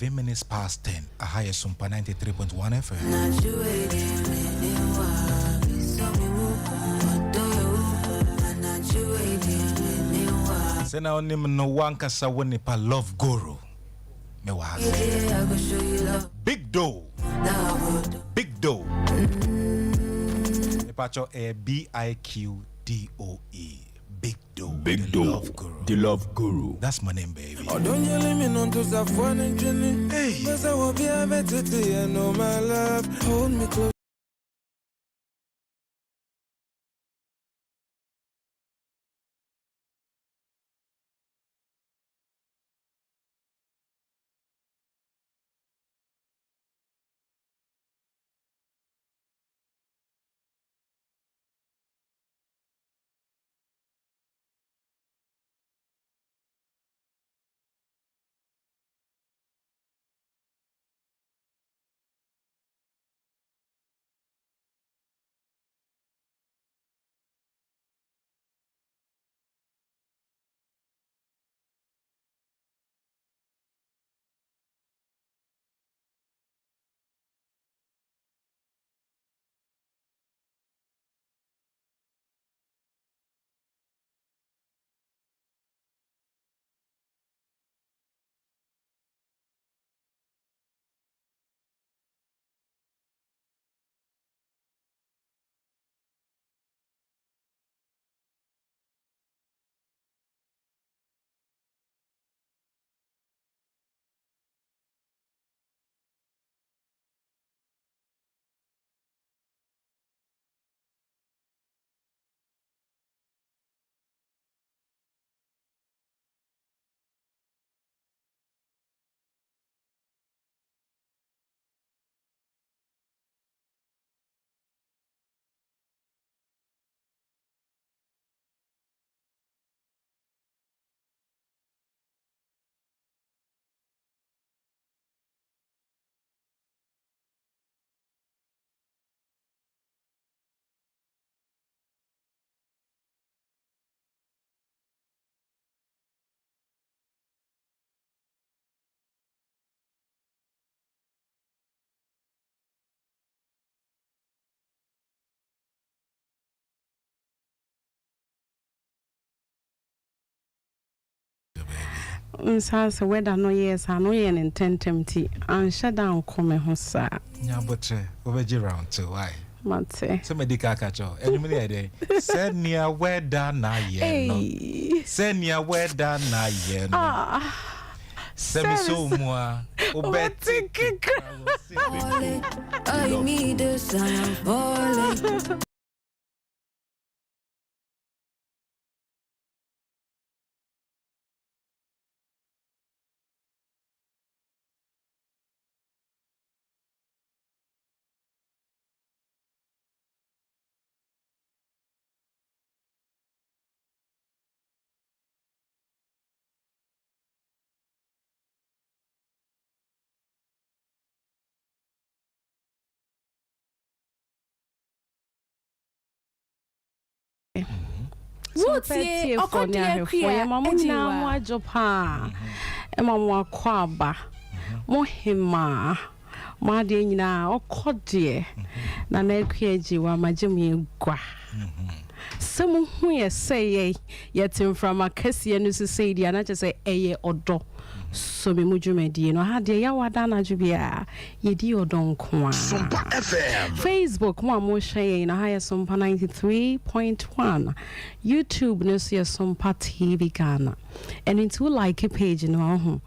11 minutes past 10. Ahaya Sompa 93.1 FM. Sena onim no wankasa wonipa love guru. Me was Big Doe. Big Doe. Pacho BIQDOE. Big Doe. Big Doe. Love Guru. The Love Guru. That's my name, baby. Oh, don't you let me know to Safwan and Jenny. Hey. Because I will be a better day. I know my love. Hold me close. Sasa whether no yes I know yen intentemti and shut down come hosa Nya botre obeji round to why mate so medical catcho enumere ede send near where down na ye no send near where down na ye no semi so moi obeti I need the sun falling. What's here? Okodia for mama na wa jopa. E mama kwaba. Mo hima. Ma de nyina okodie. Na na ekweji wa magem gwa. Some hu ye say yetim from akese no say dia na say eye odo. So me mujumedi no ha de ya wada na jubia yedi odon kwa Sompa FM Facebook mo share na higher Sompa 93.1 YouTube no see Sompa TV Ghana and into like page no ho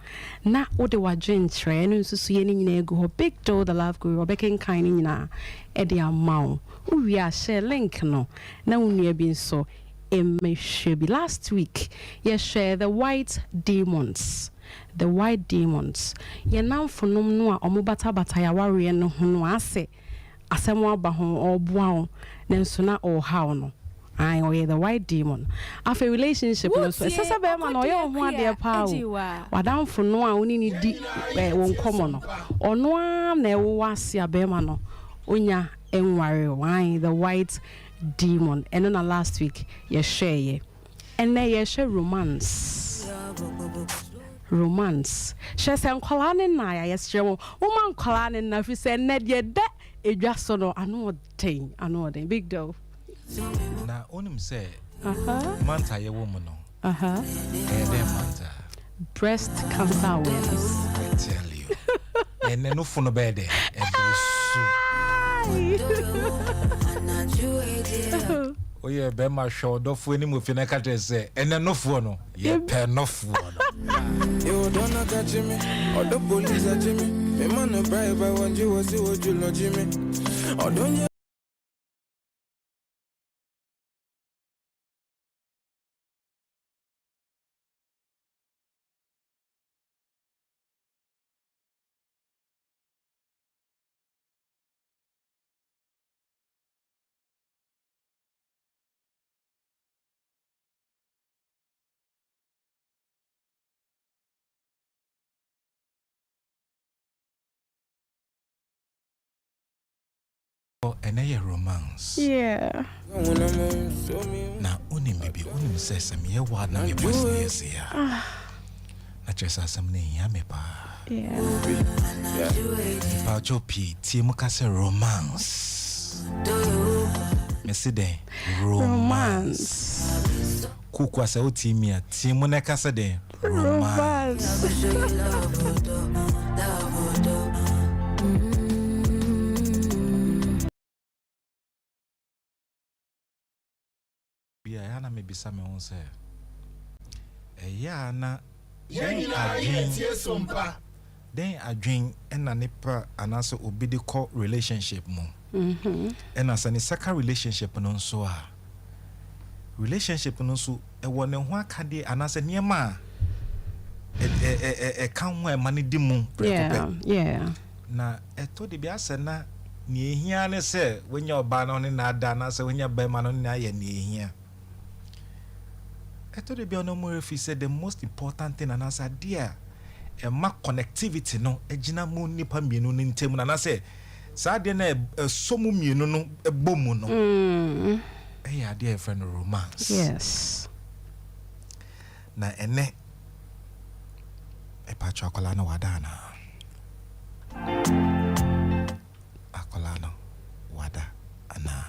na wo de wadwen tre no susu ye ni nyina egu ho Big Doe the Love Guru obekin kan ni nyina e de amaw wo wi a share link no na unua bi so emehwe last week ye share the white demons. The white demons. Ye nam fonom no a omobata bata ya ware no ho no ase. Asemo aba ho oboa nenso na o haw no. Ai o ye the white demon. After relationship no so sesa be ma no ye ho ade pa o. Wadam fono a oni ni di won komo no. Ono am na e wo ase abe ma no. Onya enware why the white demon. And then last week ye share ye. And then ye share romance. romance. She say nkwala ne na ya yesre wo. Woman nkwala ne na fi say ne de de edwa so no ano den big dough. Na onim say manta ye wo mu no. Manta. Breast cancer awareness. I tell you. And no phone bed there. Oh yeah, be my show. Don't for any move in a country say. And then no phone. Yeah, pair no phone. You don't catch me, or the police are Jimmy. Me man a bribe, I want you to see what you love Jimmy. Or don't you? And a romance. Yeah. Now, only maybe only says some year what now you was years here. Not just as some name, Yamepa. Yeah. About your P, Timocasa romance. Messide romance. Cook was out Timia, Timonacasa de romance. Yeah, Anna may be some own say. Yana, then I drink and a nipper and also obedient relationship mo. And as an second relationship non so relationship non so a one and one candy and as a near ma a come where money dimu. Yeah. Na eto de biasa na ni ehia ne say when your ban on na da na say when your be man on na ye ni ehia. I told you no more if he said the most important thing and I said dear a mark connectivity no a jina mu nipa mienu ntemu na say sa de na somu mienu no e bomu no eh dear friend romance. Yes. Na ene e pa chokola na wadana akola no wada ana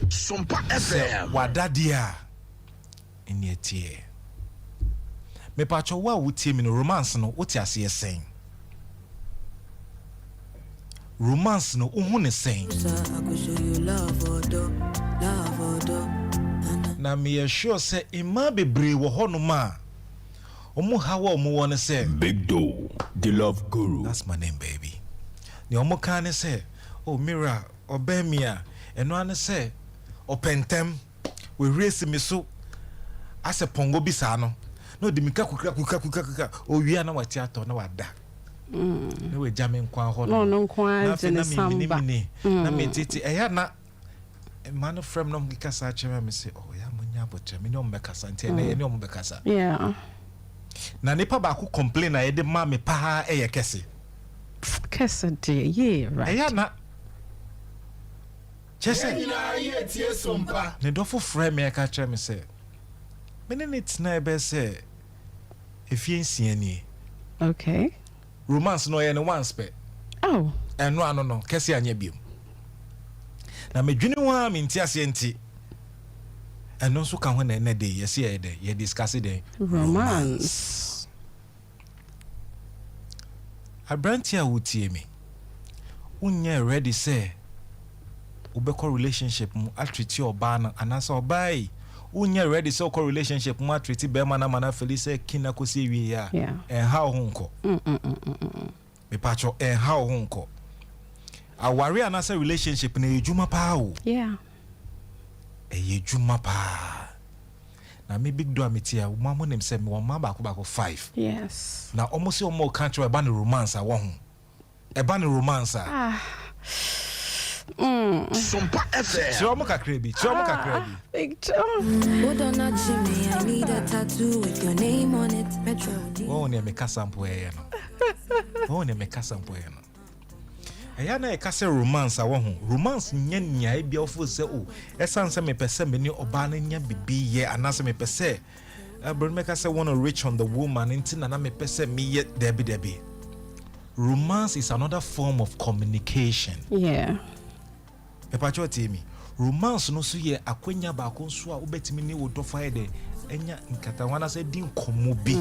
Sompa FM. Wadadia in your tear. Me pacho wa wutie me no romance no wote ase sen. Romance no uhu ne sen. Na me sure say ima bebre wo ho no ma. Omu hawa omu won say Big Doe, the love guru. that's my name baby. Ni omu kan say oh Mira obemia eno an say opentem we race me so as a pongo bisa no de mika kuka o wia na wati ato na wada na we jame nkwa ho no nkwa jene Sompa na me titi eya na man from no kasa chema me say oh ya munya botre me no mbekasa nti na ne ombekasa yeah na nipa ba ku complain na ye de ma me pa eye kese yeah right eya na Chese ne dofo frame me ka kire me say me ne tina be say efie ni okay romance no ye ne once pe oh eno no kese anya biom na medwene wa me nti ase nti eno so ka ho na ene de yesi ye de ye discuss de romance abrantia wutie me unye ready say ubeko relationship mu atreat oba na anasa obai unye ready so ko relationship mu atreat be mana mana felice kina ko se wi ya how honko me pacho how honko aware anasa relationship na ejuma pa o yeah ejuma pa na me big do ametia mama nem se me wo ma ba ko 5 yes na almost your more country about the romance a won eba ne romance Sompa FM. Chomo kakrebi. Big Tom. Hold on, not Jimmy. I need a tattoo with your name on it. Metro D. Oh, ne me kasampo e no. Eya na ekase romance a wo ho. Romance nya nya e bia ofo se o. Esan se me pese me ni oba na nya bibi ye anase me pese. Bro make say want to reach on the woman inti na me pese me ye debi. Romance is another form of communication. Yeah. Epacho timi. Romance no so ye akwanya ba ko so a obetimi ni wo dofo ye de enya nkata wana se din komo bi.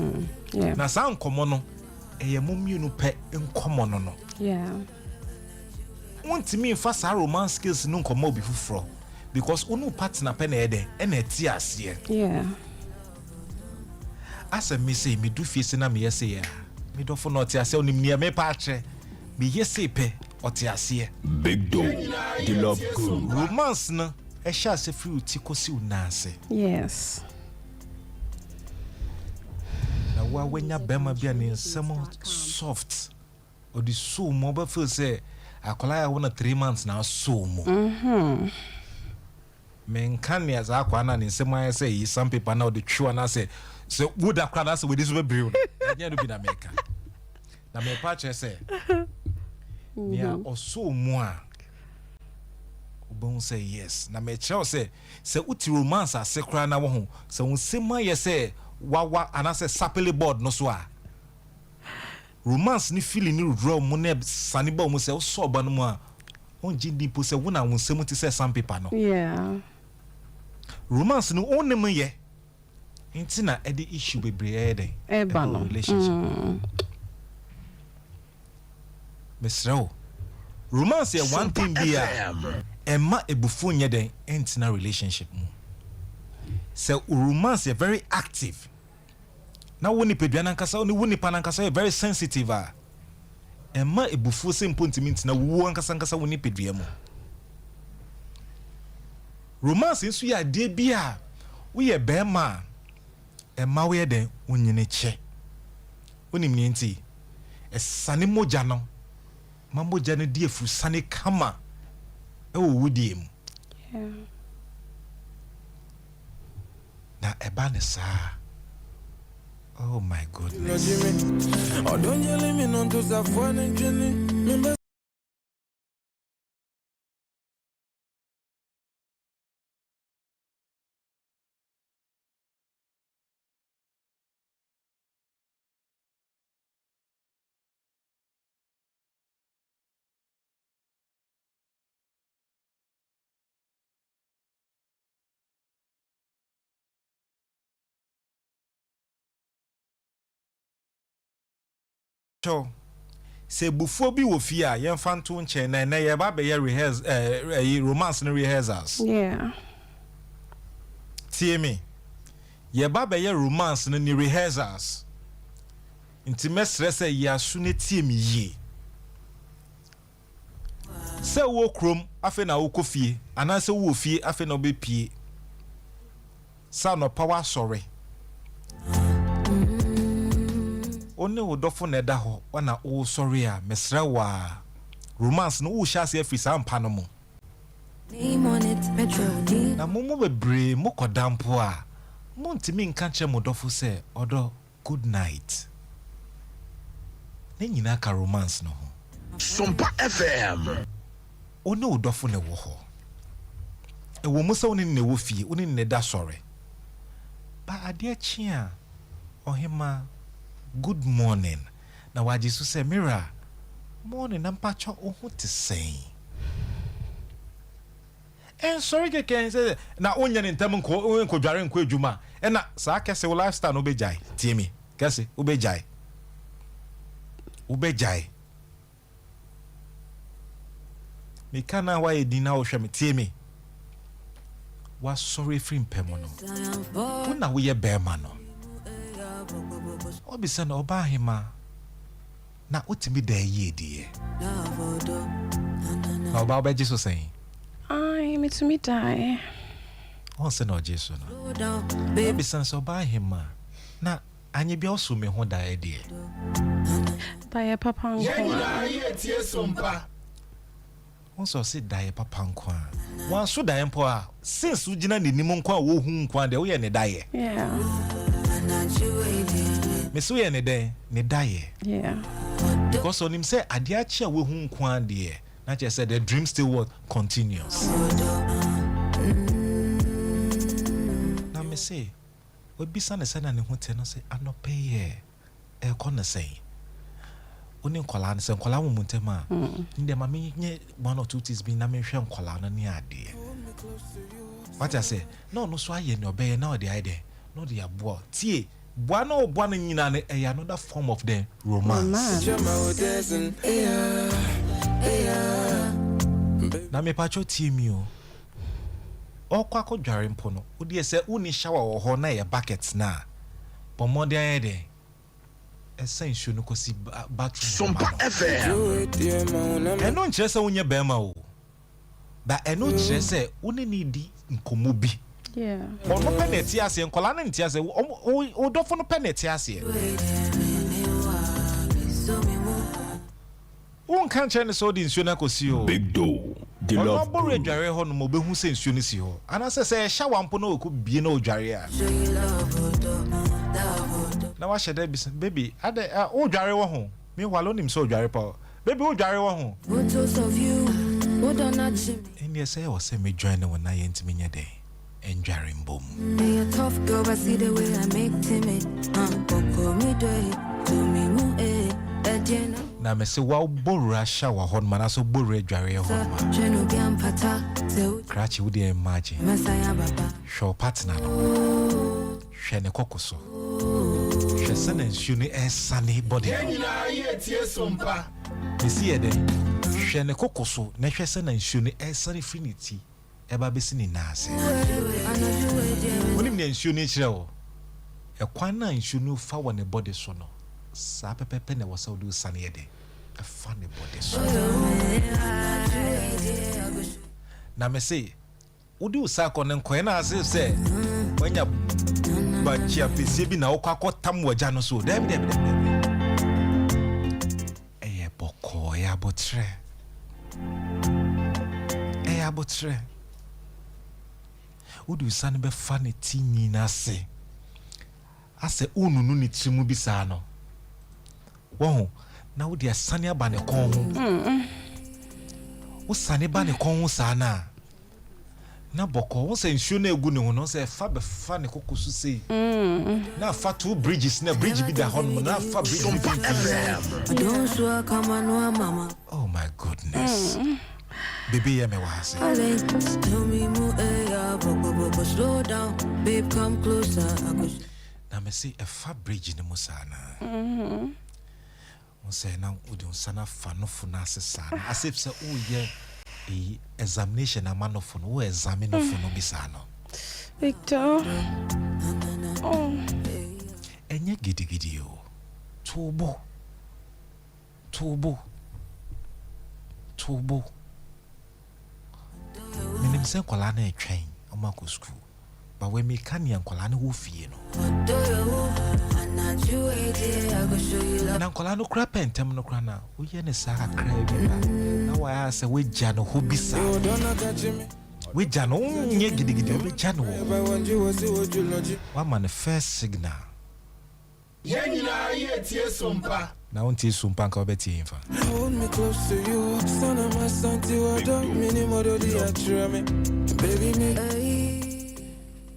Yeah. Na sa nkomo no eye momienu pe nkomo no. Yeah. Wontimi fa sa romance skills no nkomo bi fufro because unu partner pe na ede na eti ase. Yeah. Asa me say me do face na me yese ya. Me do for not ase onim nia me pa atre. Me yese pe ote ase. Big Dog, the love guru. Romance no e sha se free uti kosi unase. Yes. Na wa wenya bema bia ne nsem soft. Odi so mo ba feel say akola ya wona 3 months na so mo. Men kan ya za akwa na ne nsem aye say yi some people na odi twa na say so would akwa na say we this we brew. Anya no bi na meka. Na me pa che say nia oso mu a obon say yes na me che say uti romance ase kra na wo ho say unsema ye say wawa anase sapele board no so a romance ni feeling ni draw mu na sani ba mu say so ba no mu a on jindi po say wona unsemu ti say some people no. Yeah. Romance no onem ye nti na e the issue bebre e den relationship. Mesro romance is one thing be emma ebufu nye den entina relationship mu. So romance is very active. Now woni pedua nankasa oni woni panankasa very sensitive a. Emma ebufu se mponti mintina wo ankasa woni pedua mu. Romance nso ya de bia wo ye bema emma wo ye den onyine che. Oni mnienti esane moja no mambo jane die fu sane kama e wo wudie mu. Yeah. Na eba ne sa. Oh my goodness. So, se bufo bi wo fi a yen fanto nche na ye ba be ye rehearse romance no rehearsals. Yeah. Tie me. Ye ba be ye romance no ni rehearsals. Nti mesre se ye asu ne tie me yi. Se wo krom afi na wo kofie ana se wo fie afi na obepie. Sa no power sorry. One wodofo na eda ho wana o sorry a mesra wa romance no wo hyase afi sampa no mo na momo bebre mokodampo a montimi nka che modofo se odo good night na nyina ka romance no ho. Sompa FM. One wodofo ne wo ho e wo musa woni ne wo fie woni ne da sorry ba ade chi a ohima good morning. Na wajisu se Mira morning nampacho ohu te sei. Sorry ke say na onya ne ntam nko dware nko adwuma. Na sa kese wo lifestyle no bejai. Tie me. Kese wo bejai. Wo bejai. Me kana wa edina wo hwe me tie me. Wa sorry free mpemo no. Wo na wo ye bema no. Obisa na oba hima na utimi da ye die na oba oba Jesus saying I me to me die. On se no Jesus no obisa so oba hima na anye bia oso me ho da die Die papa nko. Ye tie Sompa. on so se da papa nko a wan so da mpo a since ugina ni nim nko a wo hu nko a de wo ye ne da ye. Yeah. me so ye ne den ne daye. Yeah. Because on him say adia chia we hu nkwan de. Na che say the dream still what continues. Na me say we bisa ne say na ne hu te no say anope ye e ko na say oni nkola ne say nkola mu ntema inde ma me nye 1 or 2 things bi na me hwe nkola no ne ade. What I say no so aye ne obeye na ode ide no de abo tie boa no nyina ne another form of the romance. Na me pacho tie mi o okwa ko dware mpo no wo de say uni shower wo ho na ye buckets na pomode ade esen shu no kosi bathroom Sompa FM. eno nkyere se wonye bema o ba eno nkyere se woni ni di nkomo bi. Yeah. Ono peneti ase nkola na nti ase o dofo no peneti ase. Won kan chen so di nsuo na kosi o. Big Doe, the Ono love boro group. adware ho no mo behu se nsuo ni si ho. Ana se shower mpo na oku bie na odware a. Na wa shede bi baby ade o dware wo ho. Me walo nim so odware pa. Baby o dware wo ho. Photos of you, what on that Jimmy? Eni say o se me join na wona ye ntimi nya dey. Enjare mbom. Be a tough girl, but see the way I make timid. Boko me do it, to me mu Edena. Na me se wa borra shower ho ma na so borra adware ho ma. Jeno bi ampata, se Krachi wo dey imagine. Masaya baba. Show partner no. Hwe ne kokoso. Hwe se na nsuo ne esane body. Nyina ye tie Sompa. Me see ye dey. Hwe ne kokoso na hwe se na nsuo ne esane finity. Eba besi ni nase. Wonim ne nsuo ne kire wo. Ekwan na nsuo no fa wo ne body so no. Sa pepepe na wo sa wo do sane ye dey. E fa ne body so. Na me say wodi usako ne nkoe na ase se wanya bachi apese bi na okwa tam waja no so dem eye boko ya botre wodi usane be fa ne tinyi na ase ununu ne trimu bi sa no wo na wodi asane aba ne kon ho usane ba ne kon ho sa na boko won say nsuo na egu ne ho no say fa be fa ne kokosu sei na fa two bridges na bridge bi da hon na fa bridge Sompa FM. Don't swear, come on, no, mama. oh my goodness baby ya me was Tell me more, boko, slow down, babe, come closer. I could na me say a fa bridge ne musana won say na udi unsana fa no fu na asesa asif say o ye examination amanofo no wo examine ofo no bisa no Victor. Oh. enye gidigidi o tubo minim se kola na etwen o ma ko school ba we me kan ya kola na wo fie no na kola no kra pentem no kra na wo ye ne sa akra bi ba na wa ya se we gya no ho bisa we gya no nye gidigidi we gya no wa man first signal Nyina ye tie Sompa. na won tie sumpa nka obeti infa Hold me close to you, son of my son, to a dog, minimum of the actual me. Baby,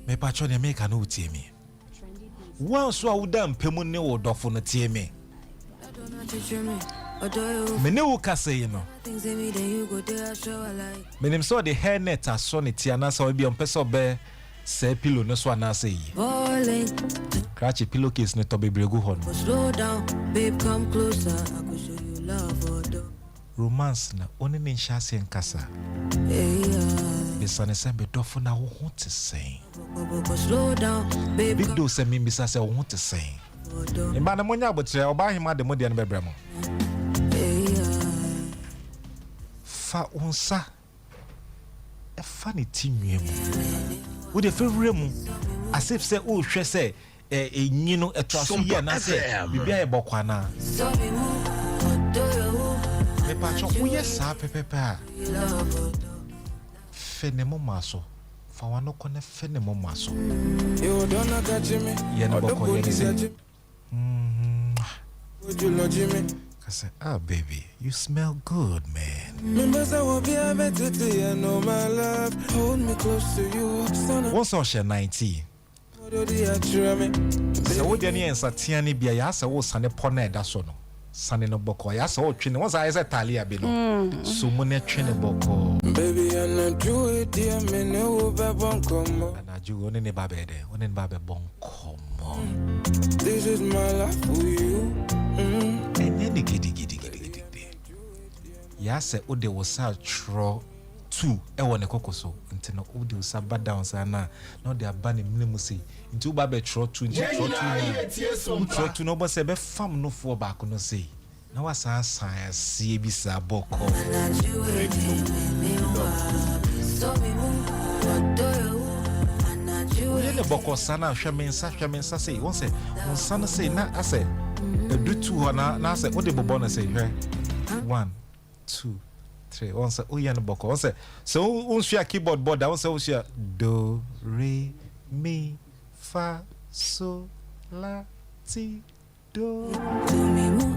me pacho ne make no tie me wan so a woda mpemu ne wo dofo no tie me me ne wo kase yi no menim so the hair net aso ne tie na so bi on pese obe se pillow no so na say yi krachi pillow case ne to bebregu ho no slow down, babe, come closer. I could show you love, romance na oni ne nhyase nkasa besane se be dofo na wo ho te sen slow down, babe. big do se mi bisa se wo ho te sen imba na monya abotre oba hima de mo de no bebremo fa onsa e fa ne tinwe mu wo de fewure mu asif se o hwe se enyi no etraso ye na se bibia e bokwana me pa cho wo ye sa pepepe a fenemo maso fa wano kone fenemo maso you don't catch me. ye no boko ye ni se I said, "Ah, baby, you smell good, man." What's on share 90? So what the near Satiani be a yasa was Sunday Pone Dasono. Sunday no boko. Yasa or train was I said Talia below. So money train boko. Baby, I'm not do it, dear, me no babon come. And I do only babe there, only babe bon come. This is my life for you. And then the giddy. Yasa Ode was a tro. Two, one cocoso until no audio sabba down sana. No, they are banning minimusi. Into baby trot to trot to no but say fam no for back no say. Now as I see bisa boko. The boko sana shaman say one say one son say not I say do two na say what the bobona say 1 2 3 on say oh yan boko on say so on share keyboard board that on say share do re mi fa so la ti do me mu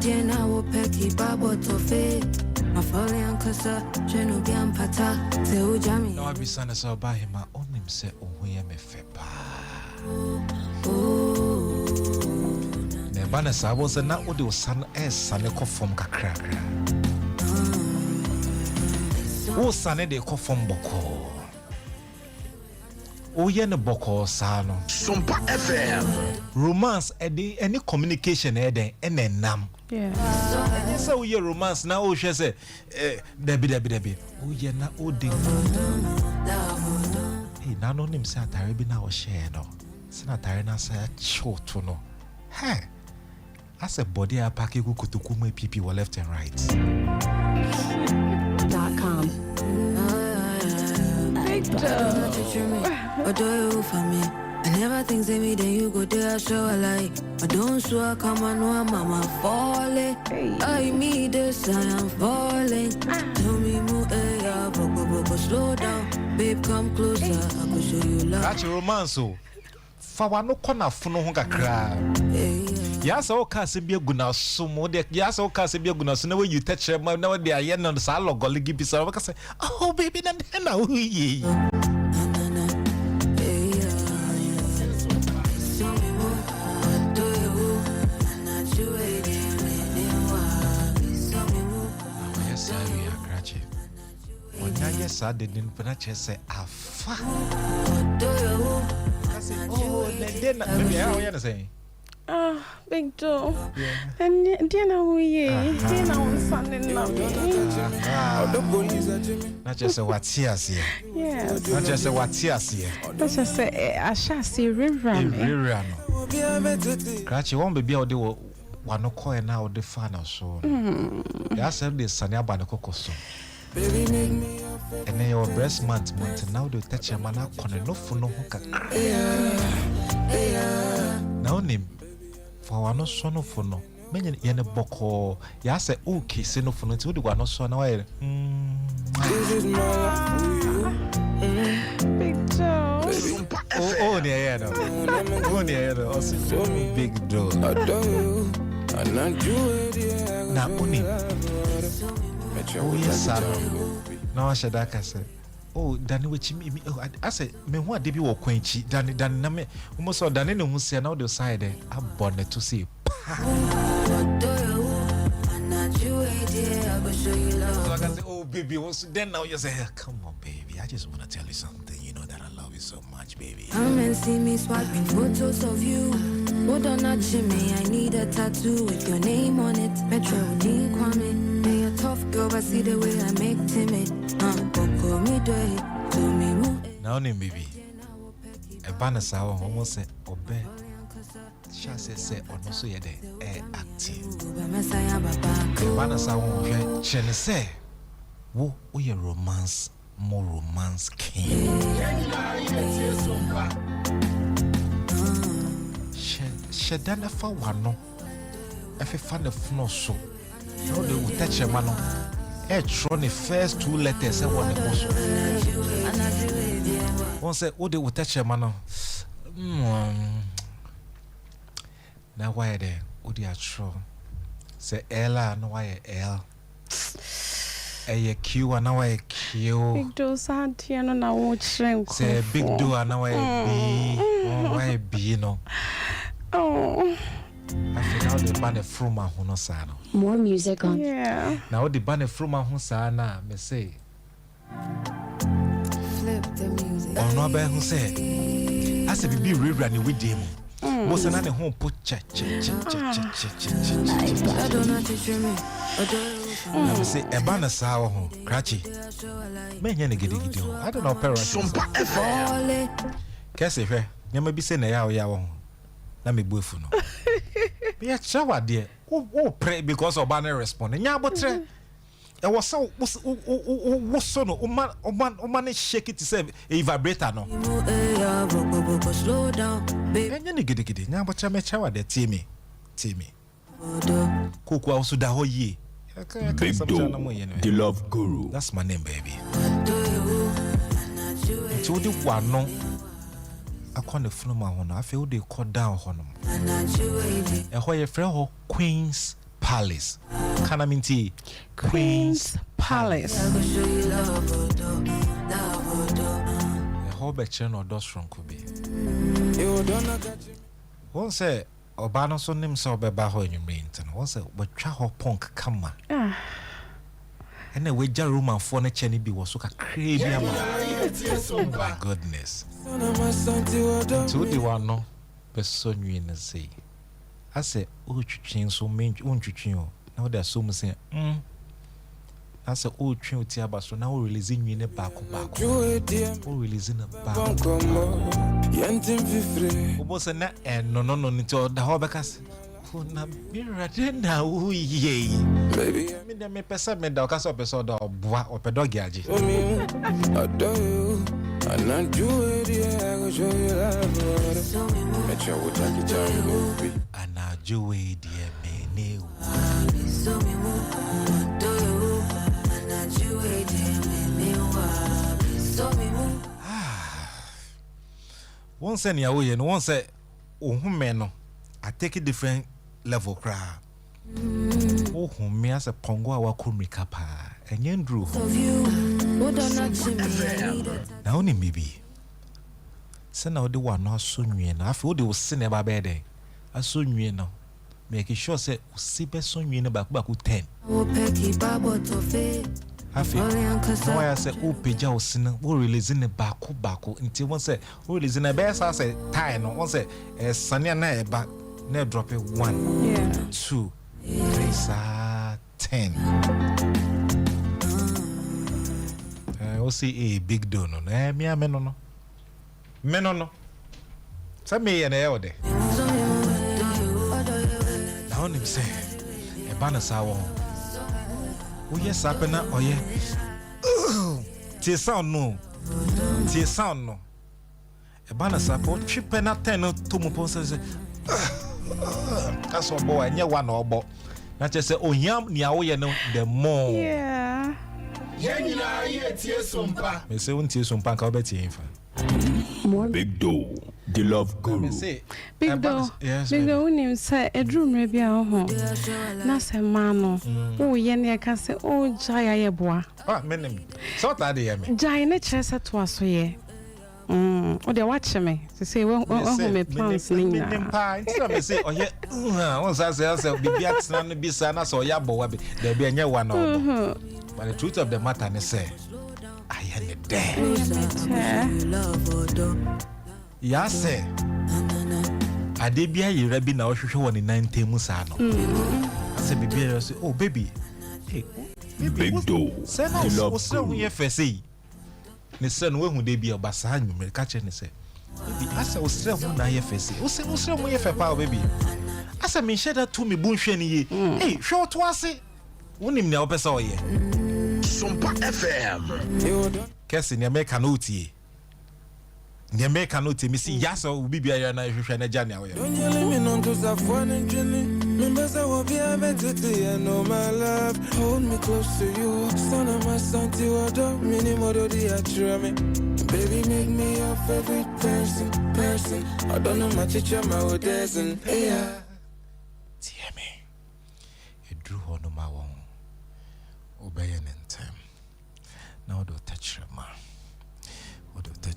Diana wo peki babo tofe ma fole ankasa chenu bi ampata se ujami no abi sana so ba hima onim se ohuye me fe pa ne bana sa bo se na odi osan sane ko form kakra o sane de ko form boko o ye ne boko sa no Sompa FM. romance any communication enenam. Yeah. So we romance now o she say debi o ye na o de na no nim say atare bi na o share no say atare na say choto no hey as a body a pack ku kutuku my pipi were left and right .com. What do you for me? I never think say me then you go there show a lie. I don't swear come on no mama falling. I me this I am falling. Tell me move boko slow down. Babe come closer I go show you love. that's romance so fa wa no kona funo ho kakra ya sa o ka se bi aguna so mo de ya sa o ka se bi aguna so na we you touch na we de aye no sa logol gi bi sa we ka say oh baby na who ye yes, I didn't pronounce say afa. Oh, then maybe how you say? Big Joe. And Diana, we Diana on Sunday night. Not just a what's here. Yes. Not just a what's here. Let's just say I shall see river. Cratchy won't be able to one no coin now the fan or so. That's every Sanya Banacoco. And then your breast month now they touch your man up on a no for no hook. Now name for one no son for no. Many in a boko, ya say, okay, say no for no to the one no son away. Big Joe. Oh, yeah, also big door. Now, only. Oh, yes, sir. No, I said, I said, oh, Danny, which me, I said, me, what did you walk quenchy? Danny, Danny, almost saw Danny, who say now the side, I bonnet to see. So I can say, oh, baby, what's then now you say, come on, baby, I just want to tell you something. You know that I love you so much, baby. Come and see me swiping photos of you. Hold on, not me. I need a tattoo with your name on it. Metro Dean Kwame. Be a tough girl, but see the way I make timid. Boko me do it. To me move. Now, name, baby. A banner sour almost said, obey. Shall say, or no, so you're there, active. Banner sour, Chen say, wo, we a romance, more romance king. Shedana for one no. If you find a funnel so, no, they will touch a man. Tron the first two letters and one also. One say, oh, they will touch a man. Now why there? What do you try? Say Ella, no why L. A Q and now I Q. Big do santi no na wo chren. Say big do and now I B. Oh, why B no? Oh. I feel now the band from my honosano. More music on. Yeah. Now the band from my honosana, me say. Flip the music. Oh no, be who say? I say be rerunning with them. What's another home put cha. I don't know teach me. I say a banner sour home, cratchy. Men yen giddy. I don't know parents. Sompa FM. Cassie, you may be saying a yaw. Let me boof no. Be a shower, dear. Oh, pray because of banner responding. Yeah, but I was so no man shake it to say a vibrator no. Slow down, baby. And you giddy. Now, but I may shower the Timmy. Kuku also da ho ye. Big Doe, the love guru. That's my name, baby. It's all the one no. I can't the phone my one. I feel they call down on them. And why you friend Queen's Palace? Can I mean tea? Queen's Palace. A whole betchen or dust from could be. One say, Obano son him so be baho in your brain. One say, but traho punk come. And the way Jarum and furniture be was so crazy. Oh my goodness. To the one no, but so you in the sea. I say, oh, you so mean, won't you? Now there's so much. I said, oh, Trinity, but so now we're releasing you in a back. We're releasing a back. What's a net and no, until the Hobacas. For na mirror, now, oh, yea. Baby, I mean, me person, me dog, or episode or bois or pedagogy. I do you, and I do it, yeah, I will show you love. Make sure we take it time, movie. And I do it, dear me, one say ya way and one say oh men I take a different level cry. Oh me as a pongo our kumrika pa and yen drew now only maybe send out the one not soon you and I feel they will send about bed I soon you know making sure say see best soon you in back 10 I feel now I say oh peja was sin we releasing the back until one say we releasing a best I say time no one say sunny na back now drop it 1 2 3 10 I see a big dono me a menono say me and elder now him say a banner saw oh yes apena oh yeah tie sound no e bana support tripe na 10 to mo pon say kaso boy anya one obo na che say ohia nia wo ye no the more Yeah. Yenina ye tie Sompa. me say won tie Sompa ka obeti infa More Big Doe, the love guru. me say Big Doe. yes Big Doe unim say edrum re bia ho. Na se ma no. O ye ne ka say o jaya ye boa. ah menem so that dey me Jaya ne chere se to aso ye. O de watch me. Say we me plans ni na. menem pa nti me say oh yeah won say bibia tena no bi sa na so ya bowa bi there be anya one obo but the truth of the matter ne say I am there ya say ade bia yira bi na wo hwehwe won 90 mu sa no say bibia say oh baby hey Big Doe, say the no love so guru. we fese ne say no we hu de bia obasa anwumre ka che ne say baby asa wo sre hu na ye fese wo sre mu ye fe pa baby asa me sheda to me bu nhwe ni ye hey hwe to ase wonim ne opesa oye Sompa FM. kesi ne America no tie ne America no tie me si yasa wo bibia ya na hwehwe na jane awo Don't you let me know to Safwan and Jenny. Members I will be a better to know my love. Hold me close to you. Son of my son, to your dog. Minimum of the me. Baby, make me your favorite person. I don't know my teacher, my old dancing. Yeah.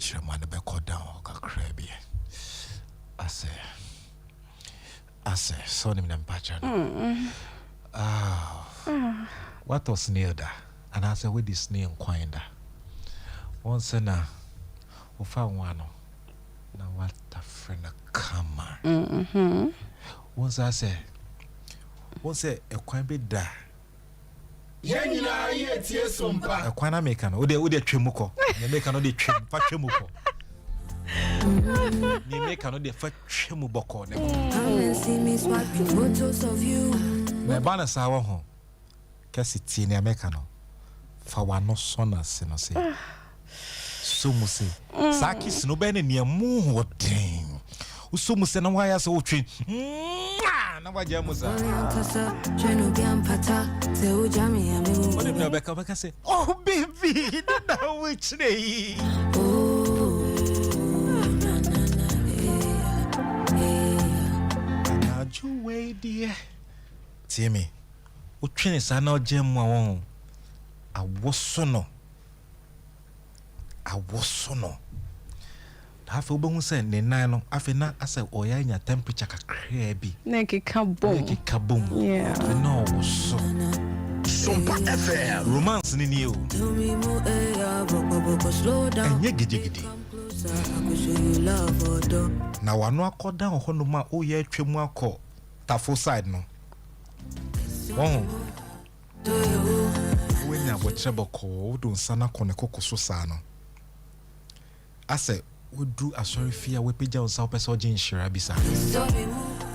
chere man be call down kakra bi ase so nim na mpacha what was snail da and I said with this snail kwinder once na o fa one na what a friend kama once I say e kwan be da Yenina ye tie Sompa. e kwan na make no o de twemu na make no de twem fa twemu ko ni make no de fa twemu boko ne See me swiping photos of you. me ba na sa wo ho kasi ti ne make no fa wa no so na se no se so mu se sa kisi no be ne ne mu hoden so mu se na wa ya se wo twen na wa ja mu sa what if Rebecca say oh baby na which day na ju we dear Timmy o twen sa na o je mu awon awoso no afa obo say ne nan no afa na asa oya nya temperature kakra bi na keka bom yeah no so Sompa FM. romance ni ni o enye gidi na wano akoda ho no ma o ye atwemu akọ tafo side no when ya botre boko do nsana kone kokoso sa no ase wodu asori fia we peja unsa opese oje nshira bisa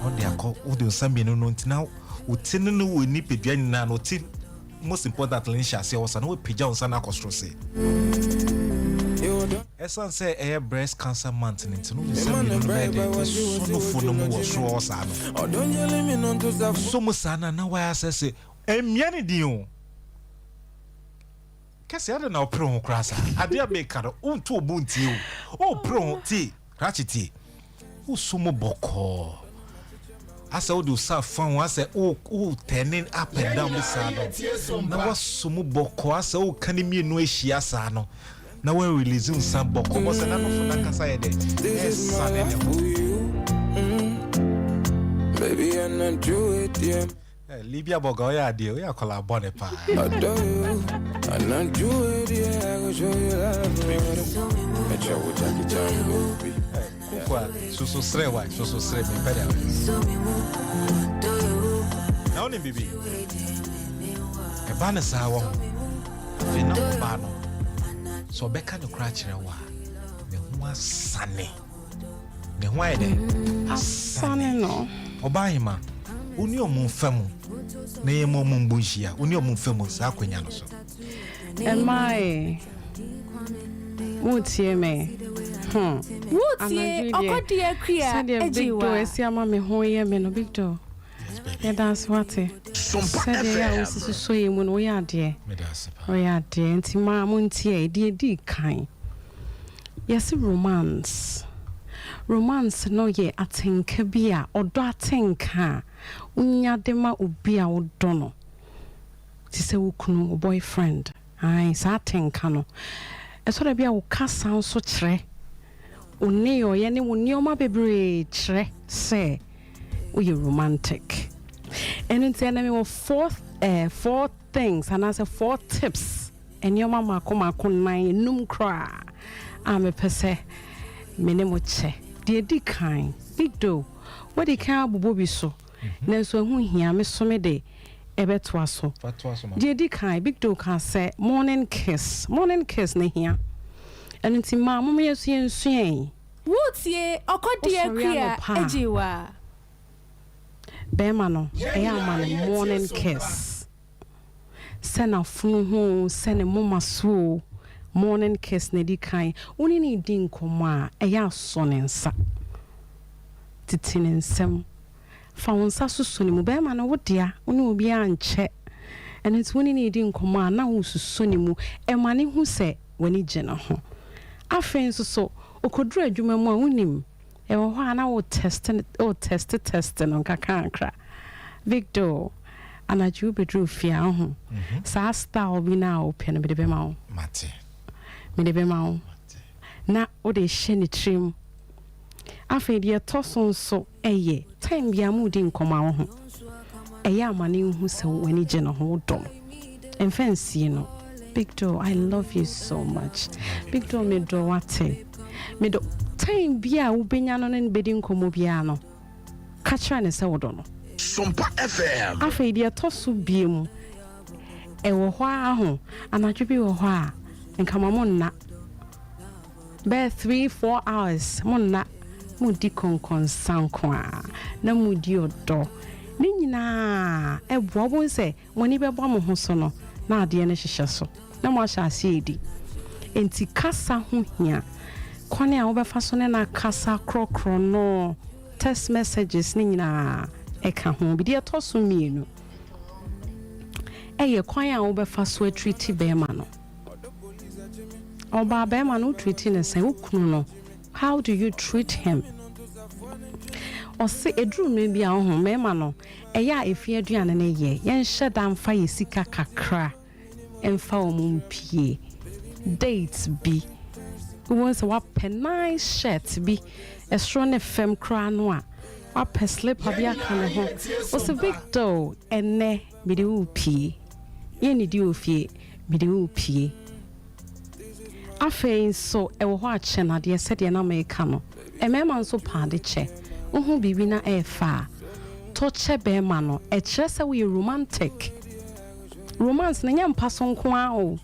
o de akọ wodu nsambi no ntina utine no woni pedua nyina no ti most importantly nsha se wo sa no we peja unsa na akostro se esan say air breast cancer month ntino nsambi no be so no fo no mo so sa no so mo sa na wa asese emia ne din o kese ada na opro ho krasa ade abeka do unto obunti o pro ti rachiti usumo boko asa o do sa fan asa o turning up and down beside na wasumo boko asa o kanimi no ehia sa no na we release unsa boko bo se na no funa kasa ye de Baby, I'm not do it, yeah. Libya bogo ya de o ya kola bone pa Adore you, I'm not do it, yeah. I go show you love. Make sure we take it time, baby. kwa susu sre mi pere na oni bibi e ba na sa wo fe na ba no so beka no kra kire wa ne ho asane ne ho ayede asane no obahima oni omu famu na ye mo mu mbunhia oni omu famu sa akwanya no so Emai mutie me Wutie okodi akua ejiwa esi ama me ho ye me no big door yeah that's what it Sompa ya FM. so ye mu no ya de me da sepa o ya de nti ma mu ntie di kan yes romance no ye atenka bi a odo atenka unya de ma obi a wodo no ti se wukunu o boyfriend ai sa atenka no eso da bia wo kasa so kire oni yo ye ne woni o ma bebre kire se o ye romantic and into enemy of four things and as a four tips and your mama come nine num cra am a pese menemo che de di kind big do what they can bobi so na so hu hia me so me de ebeto aso de di kind big do can say morning kiss na hia and into ma mo me yesu ensuen Wutie okodi akua ejiwa Bema no man morning kiss sena funu ho sene mama so morning kiss na di kan woni ni di nkoma eya so ne nsa titine nsem fa wonsa susu ni mu bema no wodia woni obi anche ene ti woni ni di nkoma na wo susu ni mu e mane hu se woni gye na ho afen so okodru adwuma mu a wonim e wo ho ana wo test no kakra Victor anaju bedru fia ho sa style bi na open me de be ma wo mate me de be ma wo na wode hye ne trim afei de toso so eye time bia mu di nkoma wo ho eye amane hu se wani je no ho dom emfansie no Big Door, I love you so much. Big Door, me do wate. Me do time bia wo benya no ne bedi nkomo bia no. Ka kira ne se wodo no. Sompa FM. Afei de toso biem. E wo ho a ho, anadwo bi wo ho a nkama mo nna. Be 3-4 hours mo nna mo di konkon sanko a na mo di odo. Ni nyina e bobo se woni be bo mo ho so no na ade ne hyehyɛ so. Na mo ahya edi enti kasa ho hia kwane a wo befa so ne na kasa krokro no text messages ni nyina e ka ho bi de to so mienu eye kwan a wo befa so treat be ma no oba be ma no treat ne say ukunu no how do you treat him o se edru me bia ho me ma no eye a efie aduane ne ye yen hye dan fa ye sika kakra emfa omumpie dates bi once what nice shirt bi esro ne fem kra no a what slipper bi aka ne ho was a big dough enne me de upie ye ni di ofie me de upie afei so e wo ho a che na de se de na me ka no e me man so pa de che ohu bibi na e fa to che be ma no e kire se we romantic romance na nyam paso nko a o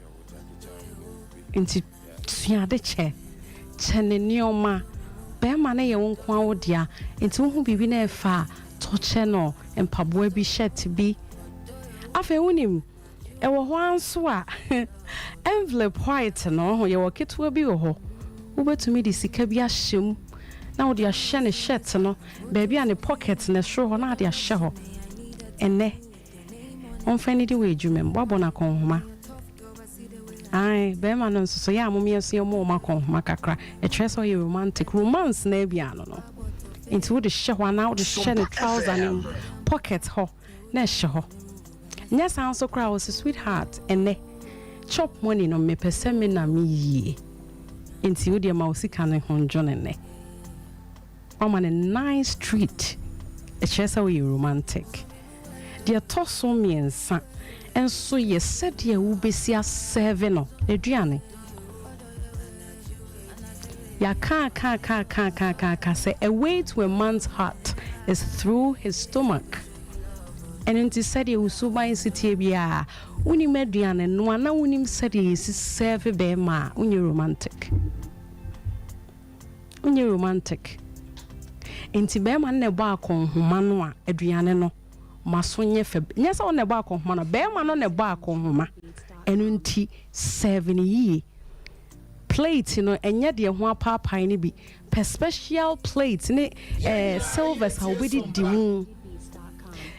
enti tua de che ne nioma be ma na ye nko a wo dia enti wo bibi na e fa to che no empabo bi shirt bi afa unim e wo ho anso a envelope white no ho ye wo ketwa bi wo ho wo betumi di sika bi ahyem na wo di ahye ne shirt no baby a ne pocket ne hro ho na de ahye ho enne on fani di we jumem babo na konhoma ai be ma no so ya amom yeso ye mo ma konhoma kakra e treso ye romantic romance na bia no into the hye na wo de hye ne trouser ne pocket ho na hye ho nya san so kra was sweetheart enne chop money no me pese me na me yie into wo de ma osika ne honjo ne a nice treat e treso ye romantic de toso miensa enso ye said ye wo besia 7 no eduane ya ka say a way to a man's heart is through his stomach and into said ye usuba city bia uni meduane no na unim said ye si serve be ma unye romantic enti be ma na bo akonhoma no a aduane no maso nye fe nyesa on nebo akonhoma no be ma no nebo akonhoma enu nti 7 yi plate no enye de ho apaapai ne bi per special plate ne silvers how be di mu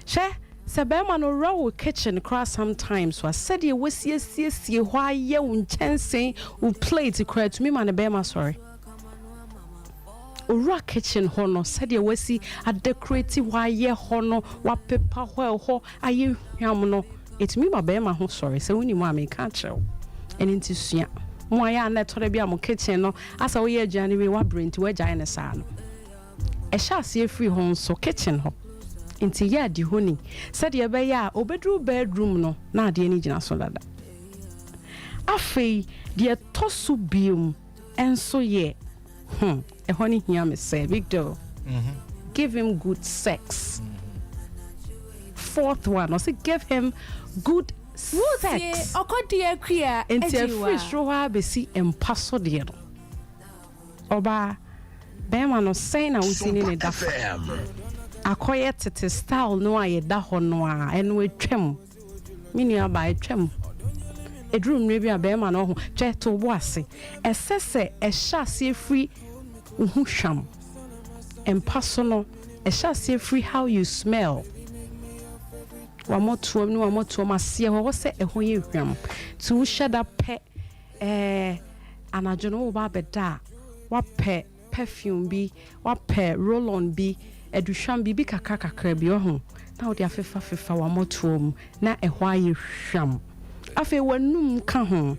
she se be ma no raw kitchen cross sometimes was said ye wasiesie ho aye unchensen u plate kra to me ma ne be ma sorry ora kitchen hono said ye wasi a decorate wa ye hono wa pepa ho aye hwam no etimi ba be ma ho sorry se woni mu ameka chew eninti sua mo aya na tore bia mo kitchen no asa wo ye aduane we wa brent wa gyan ne sa no e sha se free ho so kitchen ho inti ya di honi said ye be ya obedru bedroom no na ade ni gina so dada afei de tosu biom enso ye a honey here me say Big Door. Give him good sex. Fourth one, also give him good sex. Okodia kria enti free show ha be si empaso de no. Oba be ma no say na wusini ne dafa. Akoye tete style no aye da ho no a eno atwam. Mini aba atwam. Edrum ne bia be ma no ho che to bo ase. Esese e sha se free uhusham empasono e sha se free how you smell wa motuom ni wa motuom ase ho se e ho ye hwam to shada pe anajono wo ba beda wa pe perfume bi wa pe roll on bi eduhwam bi kakra bi ho na wo de afefa wa motuom na e ho aye hwam afi wanum ka ho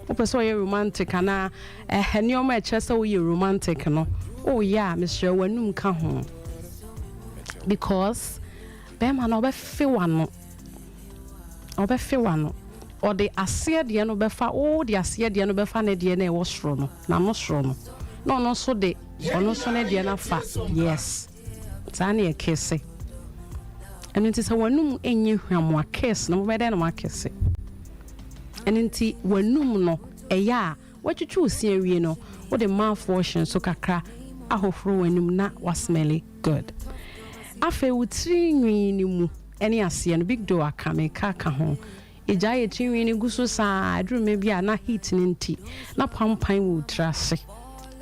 Opeso ye romantic ana nneoma echese wo ye romantic no. Oh yeah, Mr. Wanum ka ho. Because bema na obefe wano. Obefe wano. Or the asia de no befa oh the asia de no befa na de na e wo soro no. Na no soro no. No so de ono so na de na fa. Yes. Tani e kese. And it is a wanum enye hwam wa kese no be de na ma kese. And nti wanum no eya watwetwe osia wie no wo de mouth washing so kakra ahofro wanum na wasmelly good. Afe wutri nwi ni mu ene ase no big do aka me ka ho eja ye trinwi ni guso sa adru me bia na heat ni nti na pampan wo trase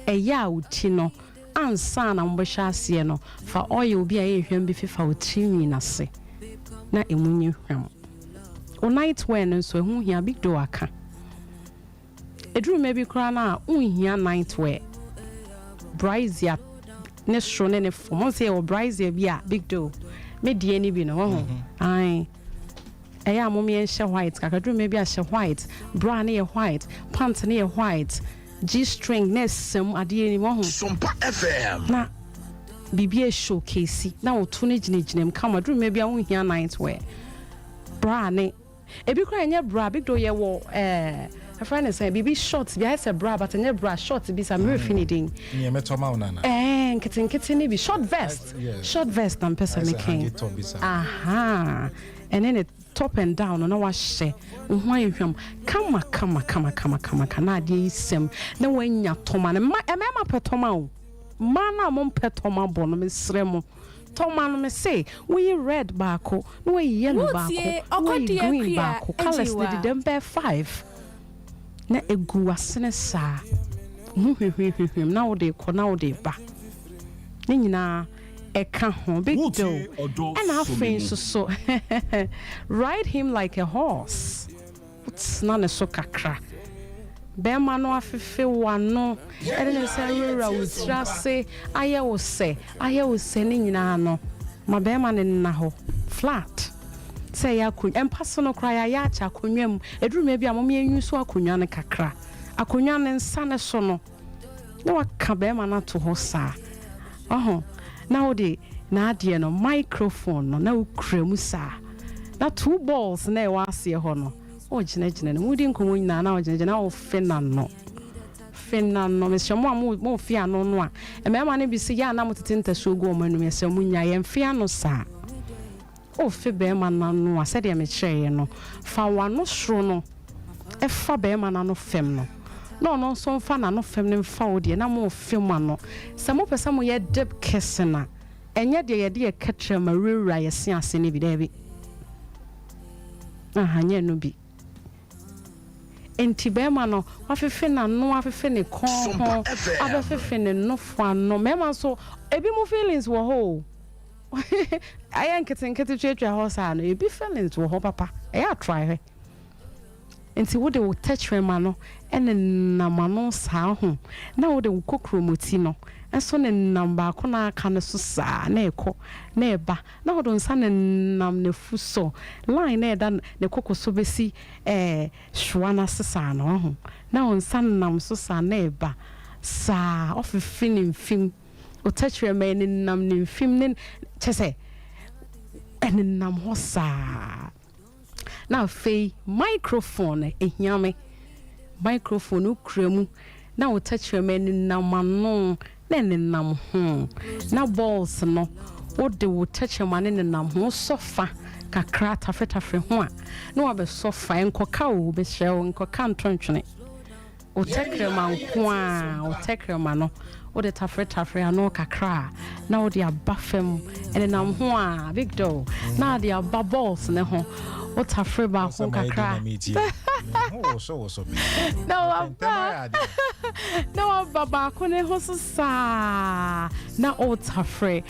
eya wuti no ansa na mbehya ase no fa oil bia ye hwam bi fifa wutri na se na emunye hwam o night wear no so hu hia big do aka edru me bi kra na unhia night wear brazier ne shone ne form say o brazier bi a big do me die ni bi no ho ai eya momi enhye white kakadru me bi a hye white bra ne ye white pant ne ye white G string ne sem ade ni ho Sompa FM na bibie showcase na o to ne gineginem kama dru me bi a unhia night wear bra ne ebi kra enye bra big do ye wo a friend is saying baby shorts bi I say bra but enye bra shorts bi sa me finiding Ni emetoma unana nkete ni bi short vest short vest am person making aha and then it top and down na wa hye ho ahwam kama kana de isem na wanya toma na ma petoma o ma na mo petoma bo no mesre mo toma no me say we red baako no we yellow baako we green baako colors de dem be 5 na egu wasene sa hwehwehwehwem na wo de ko na wo de ba ni nyina eka ho big dough and our friends so ride him like a horse it's not a so kakra bema no afefe wano ene se rura utrase aye wo se ni nyina no ma bema ne na ho flat say ya kun empaso no kra ya acha akonwam eduru me bia mom yenyu so akonwa ne kakra akonwa ne nsa ne so no na waka bema na to ho sa now the na ade no microphone no na ukramu sa na 2 balls na e wase ho no o gina no mudi nkomo nyina na o gina o fenano me shamo mo fia no no a e mema ne bi se ya na motete ntaso gu o manu me se mu nya ye fia no sa o fe be ma na no a se de me kyereye no fa wano soro no e fa be ma na no fem no so mfa na no fem ne mfa wo de na mo fem ano se mo pesa mo ye dip kesena enye de ye de katre ma rura ye se ase ne bi da bi nye no bi enti be ma no afefe na no afefe ne kon ho afefe ne no fa no me ma so ebi mo feelings wo ho ayan kete twetwa ho sa no ebi feelings wo ho papa e ya try he enti wo de wo touch me ma no ene na ma no sa ho na wo de wo kokromoti no enso ne namba ko na aka ne so sa na ekọ na eba na wo do nsa ne nam ne fuso line na eda ne kokoso besi shwana sesa no ho na wo nsa nam so sa na eba sa ofefi ne mfim o touch me ne nam ne mfim ne chese ene nam ho sa na fei microphone ehiame microphone ukramu na wo touch me ne nam ano na ne nam ho na balls no wo de wo touch me ne nam ho sofa kakra tafetafre ho a na wa be sofa enkoka wo be hyew enkoka ntontwene o tekrema nko a o tekrema no o de tafetafre ano kakra na wo de abafem ene nam ho a big dough na de ababalls ne ho o tafre ba ho kakra no baba ko ne ho sa na o tafre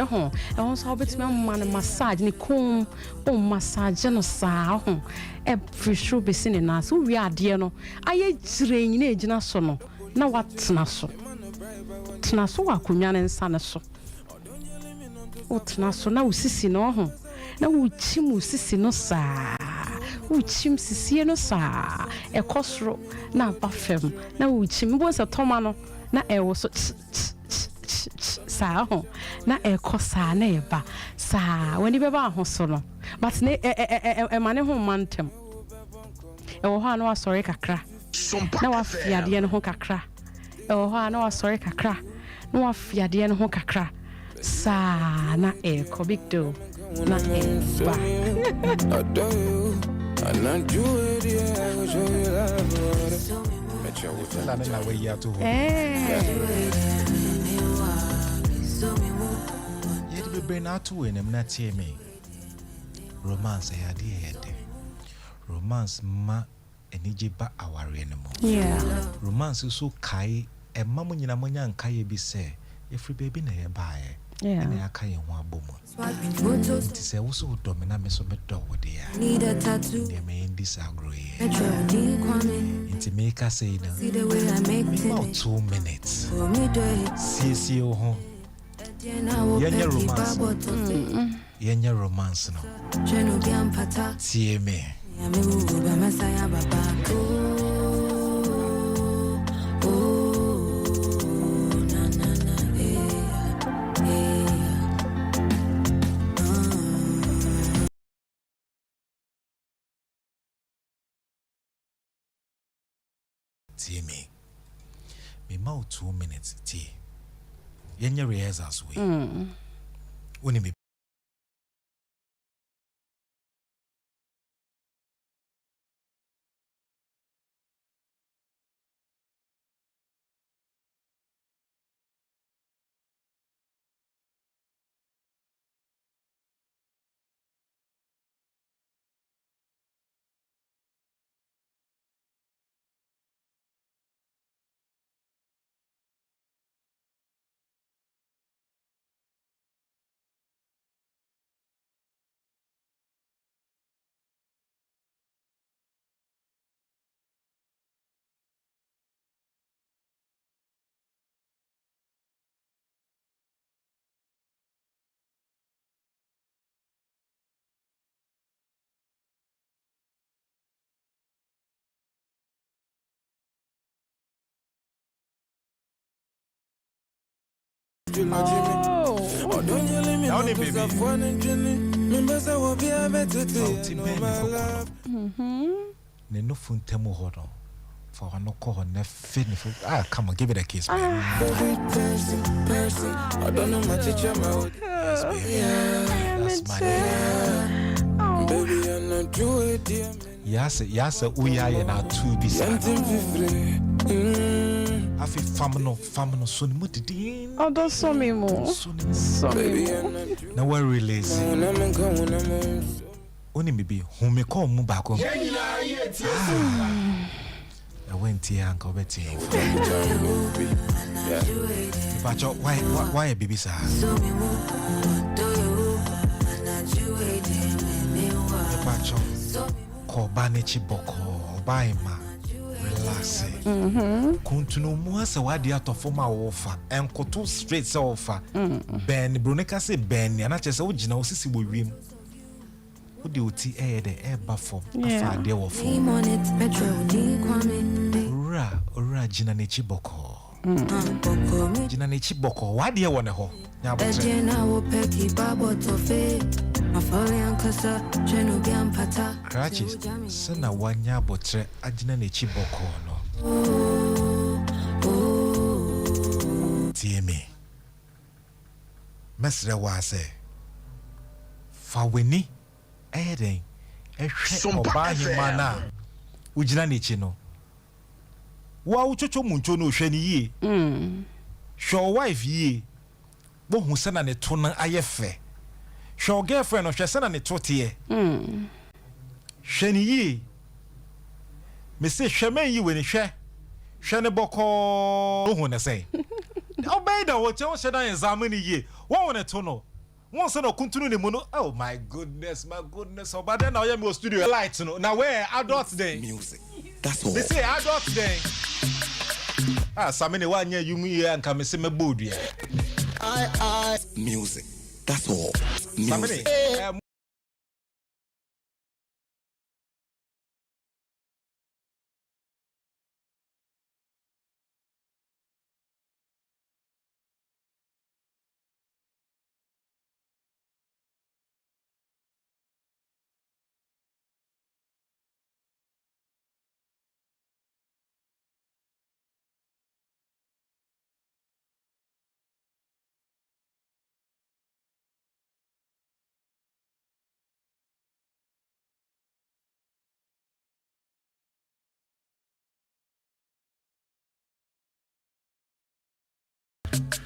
ho e won so obetime man massage ni kum o massage no sa ho e frisho besine na so wi ade no aye jire nyina ejina so no na watena so akonwa ne nsa ne so o tena so na usisi no ho na uchi mu sisi no sa uchim sisie no sa ekosro na bafem na uchim bo se toma no na ewo so sa ho na ekosa na eba sa wani beba ho so no but ne mane ho mantem ewo ho na wasori kakra na wafiade no ho kakra ewo ho na wasori kakra na wafiade no ho kakra sa na eko big do na eba romance romance ma enije ba aware anymore. Yeah. Romance so kai e mamu nyina monya nkai bi se every baby na ye bae. Yeah. And I kai ho abomu. It is also domina me so be do with ya. Need a tattoo. They may disagree. Into make us say no. see the way I make about 2 minutes. for me do it. See ho. Yenya romance. Yenya romance no. Cheno biam pata. See me. Yami mugo ba masaya baba. Na na na See me. Me mouth 2 minutes. Tea. Yenya rehearsals we. Uni me. Ne no funtemu hodo for no call ne fit. Come on, give it a kiss, man. I don't know my teacher, Yes, baby. That's my baby, I'm not do it, dear. yes, we are in our 2 beside. I feel famino, so mutidin. Oh, don't so me more. So me more. Now we're released. Only maybe who may call me back home. I went here and covered you. But why a baby, sir? Call Banichi Boko, buy ma. Relax. Continue more so what the out of former offer and koto straight offer. Ben Bruneka say Ben, and I just original sissy will win. Who do you air the air buffer? Yeah. Name on it, Metro D Kwame. Ora Gina Nichiboko. Gina Nichiboko, why do you want to ho? Crutches, Sana Wanya Botre, Agina Nichiboko. No. TME. Mesra was Fawini. Eden, Sompa mana. Ujina nichino. Wa uchocho muncho no hwani ye. Show wife ye. Bo hu sana ne to na ayefe. Show girlfriend no hwe sana ne to te. Hwani ye. Me se hweman yi we ne hwe. Hwe ne boko hu ne sei. Obey da wo che wo hwe dan examine ye. Wo ne to no. Once no continue the mono. Oh my goodness. Oh, but then now you have studio lights, no. Now where adults day Music. That's all. they say adults day. Samene 1 year you me and come see me board yeah. Music. That's all. Music. Samene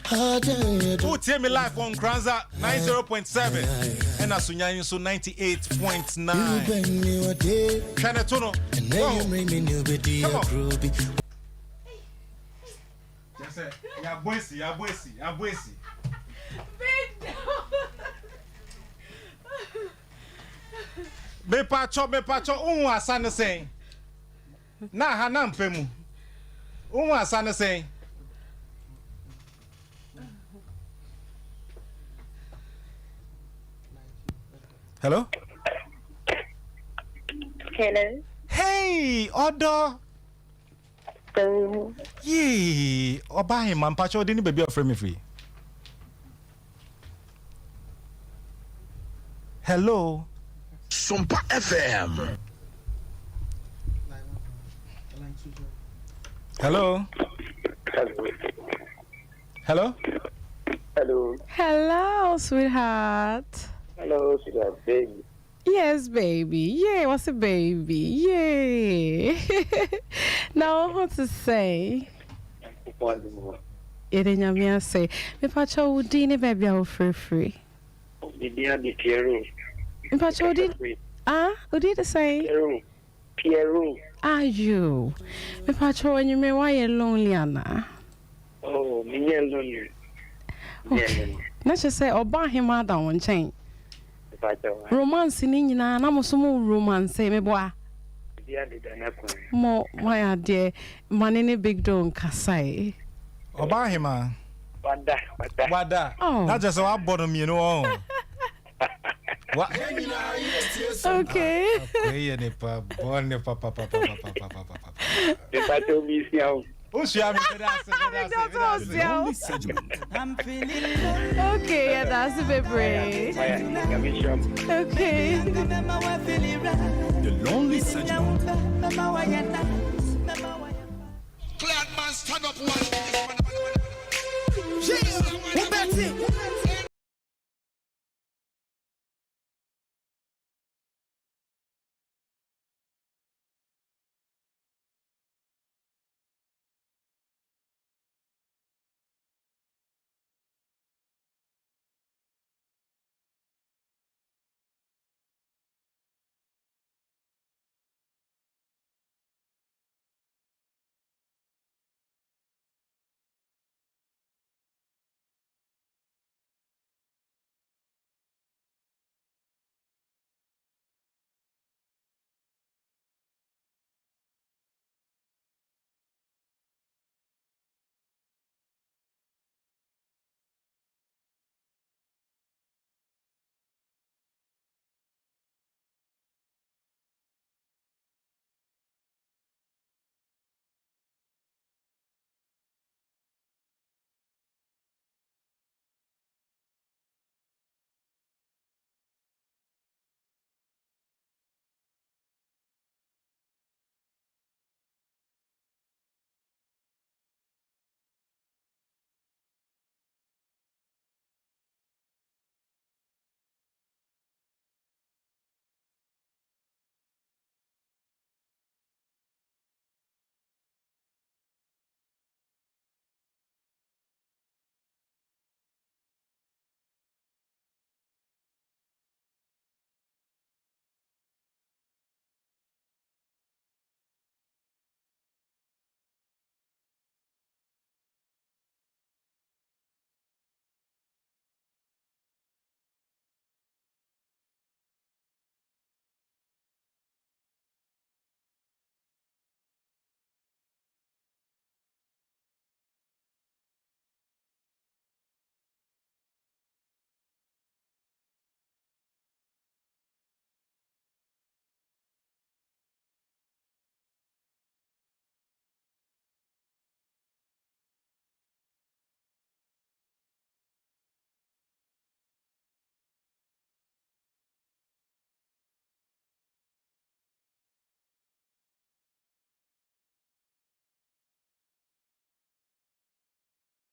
Who tell me live on Kranza 90.7 and Asunyan so 98.9. Chanetono. Come on. Ya boisi. Me pacho asane sen. Na hanam pemu. Asane sen. Hello? Hello. Hey, Odo. Yee, Oba him man pacho didn't baby offer me free. Hello. Sompa FM. Hello. Hello. Hello. Hello, sweetheart. Hello, sweetheart, baby. Yes, baby. Yay, what's a baby? Yay. Now, what to say? It ain't me say. Me pacho udini baby I free. The Pierrot. Me pacho udini. Ah, udi the say. Pierrot. Are you? Me pacho when you me why you lonely Anna? Oh, me alone. Okay. Let's just say oba him out on chain. Romance in Nina, na musumu romance me boa. Mo why dear manini big don kasai. Oba hima. Wada. Oh. That's just our bottom, you know. What? Okay. Okay, nepa, bonne papa. Okay, yeah, that's a bit brave. Okay. The lonely segment. Glad man, stand up one.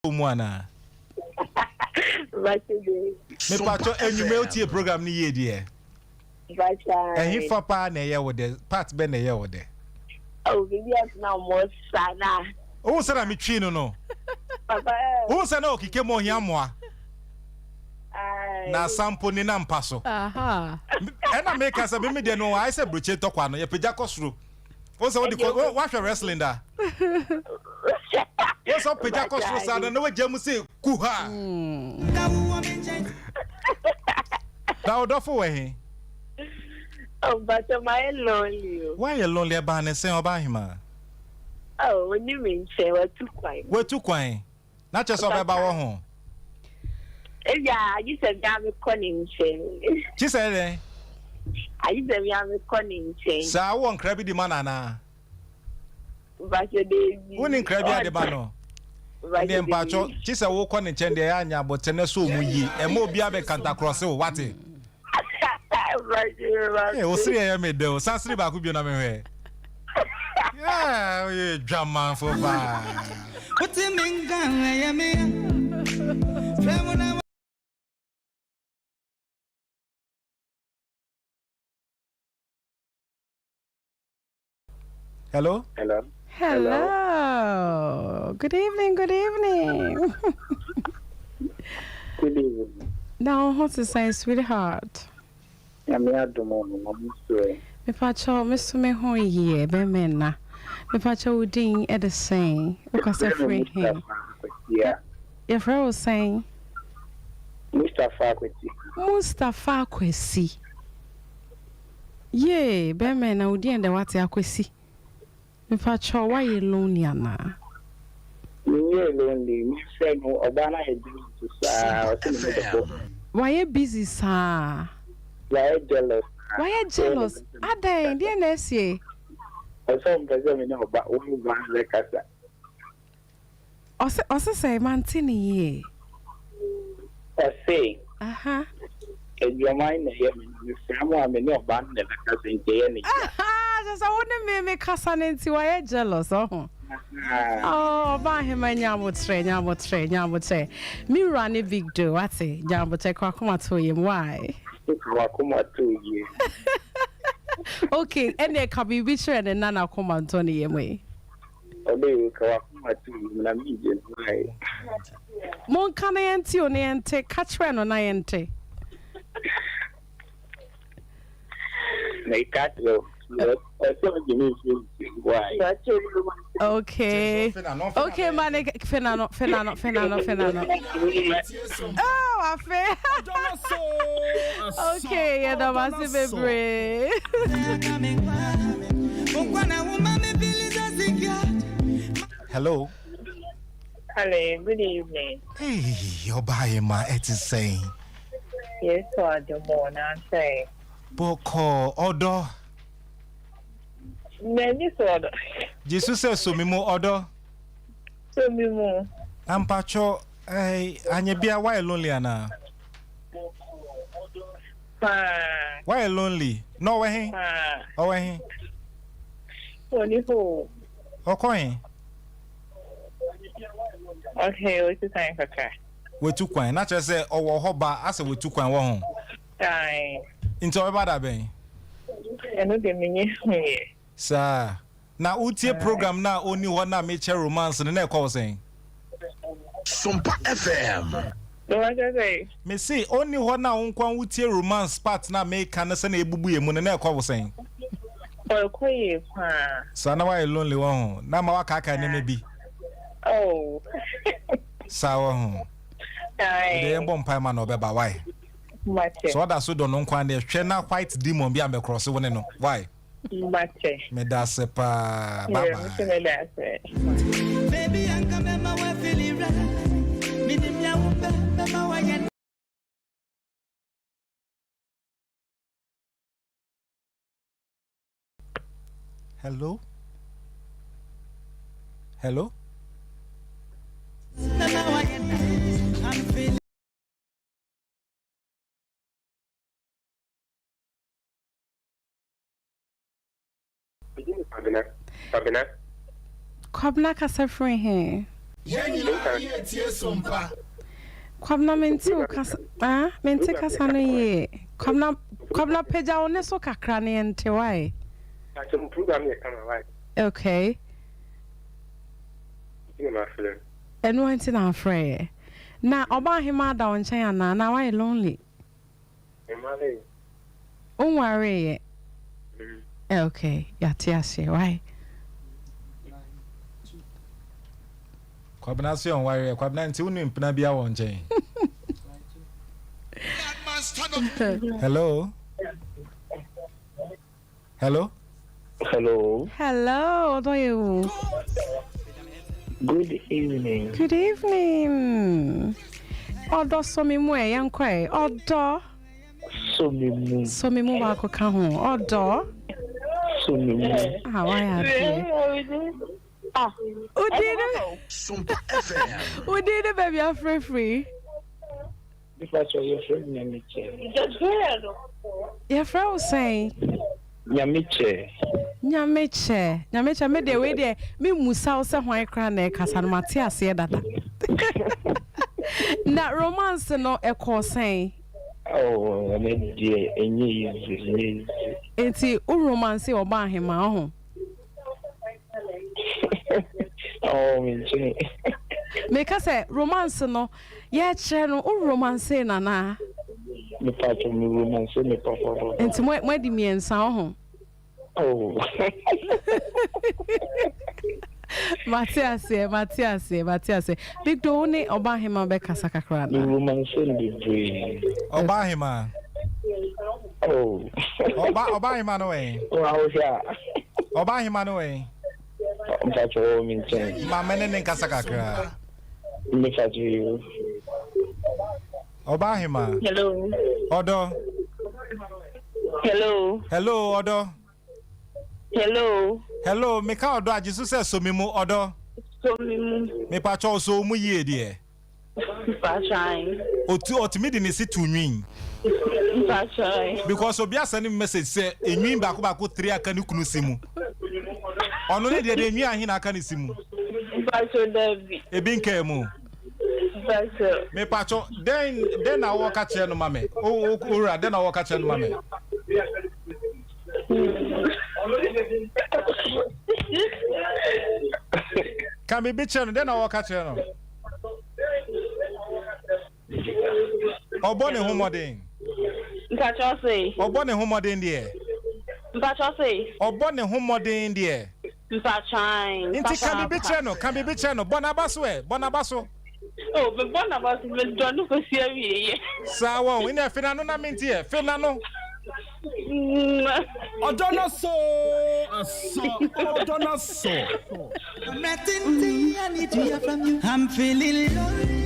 Mwana. Me pacho enyume otie program ni ye die. Ehin fapa na ye wo de part be na ye wo de. Oh, baby, I'm now more sana. Who said I'm chino no? Who said no kike mo hiamwa? Na sampo ni na mpaso. Aha. And I make us a mimi de no I say bruche tokwa no ye peja kosro. Who say what wrestling da? What's up peja kosro sa na we jamu say kuha. Da odofo we. Oh, but my lonely. Why you lonely about and say about him? Oh, when you mean say we're too quiet. We're too quiet. Not just about home. Yeah, you said I'm conning chain. She said, I said I'm conning chain. So I won't crabby the manana. But your day, Winning crabby the mano. The empacho, she said, walk on and chain the anya, but teneso muyi, and more biabe canta cross. What it? Hey, what's the made though? Sansri Bakubi on me. Yeah, you drum man for bad. What's the main gun? Hello? Hello. Hello. Good evening. Good evening. Good evening. Now, what's the say, sweetheart? I'm here to morning. Me pacho, me sume ho ye, be mena. Me pacho udin e the same. Because I free him. Yeah. Your friend was saying, Mustafa Kwesi. Ye, be mena udin de wati akwesi. Me pacho, why you lonely, Anna? Me lonely. Me friend who Obana had to Why you busy, sir? Why jealous? Why you jealous? Ada, dear Nessie. I saw him about one like I said. Also say, Mantini. I say, In your mind, I mean, no band never cousin Jenny. Just I wouldn't make cousin into why you jealous, oh. Oh, by him and Yam would say. Me run a big do, what's it? Yam would take Wakuma to him. Why? Wakuma 2 years. Okay, and there can be richer and Nana come on Tony away. Oh, they will Wakuma 2 years. Mon can I ante on ante, catch one on ante. Make that go. Why? Okay. Okay, man. Fenano. Oh, I feel. Okay, yeah, that was a baby. Hello. Hello, good evening. Hey, you're buying my it is saying. Yes, so I do more now say. Boko, Odo. Many sort. Jesus says so me more order. So me more. I'm pacho, and you be a while lonely, Anna. Why lonely? No way. Oh, way. Only who? Okay. Okay, what's the time for car? We took one, not just say, oh, hoba, I said we took one home. Aye. Into about that, Ben. And look at me. Sir. Now, Uti program now only one na make romance and the neck call saying. Sompa FM. No, I just say. Me say only one now on Uti romance part now make can send a bubu and the neck call saying. Oh, quiet. So now I lonely one. Now my kaka maybe. Oh. Sour. Aye. The bomb pie man or beba why? So that's so don't know when they share white demon be am cross one no. Why? Me da se pa baba. Baby, I'm coming my way feeling right. Minim ya umbe, mama wayan. Hello? Hello? Mama wayan. I'm feeling. Kwabna kasa free here. Kwabna menti o kasa menti kasa no ye. Kwabna peja one so kakra ne ente why? Program here come right. Okay. And went in our fray. Now, about him, I don't China. Now I lonely. Don't worry. Okay, yes, why? Kwabnation warrior, Kwabnanti, unim Pinabia one chain. Hello? Hello? Hello. Hello, how are you? Good evening. Good evening. Odo somi mu e yan kwai. Odo. Somi mu ba ko ka ho. Odo. Somi mu. Ah, why are you? Udine. Sompa FM. Udine baby are free. Because your friend Nyamiche. Your friend was saying Nyamiche me de we de me musa se hwan kra na kasa no mate ase dada. Na romance no e ko saying. Oh, me die enyi. Enti u romance oba ahema ho. Oh, me. Make us say romance no ye kire no u romance na na. Me pato me romance me papa. Enti mo di miensa ho. Oh. Matias. Big Doni oba hima be kasa kakra Me na. romance me brave. Obahima. Oh. Obahima no way. Wow, yeah. Obahima no way. Pato me chen. Ma menene nkasa kakra. Me pato you. Obahima. Hello. Odo. Hello. Odo. Hello, me ka odo ajisu se somimu odo. Somimu. Me pa cho so mu ye de. Pa shine. Otimi di ni si tu nwin. Pa shine. Because obi asani message say enwin ba ko 3 aka ni kunu simu. Ono ne de enwin ahin aka ni simu. Pa so David. Ebi nka mu. Pa so. Me pa cho den na wo ka che no mame. O ra den na wo ka che no mame. Can be bitch then I walk at you. Obone homodin. Mpacho say. Obone homodin there. Mpacho say. Obone homodin there. Mpachine. Inti can be bitch no. Bonabaso. Oh, but Bonabaso me don't know see we. Sawa, we na fina no na minti e. Fina no. Odona so. Nothing I need to hear from you. I'm feeling lonely.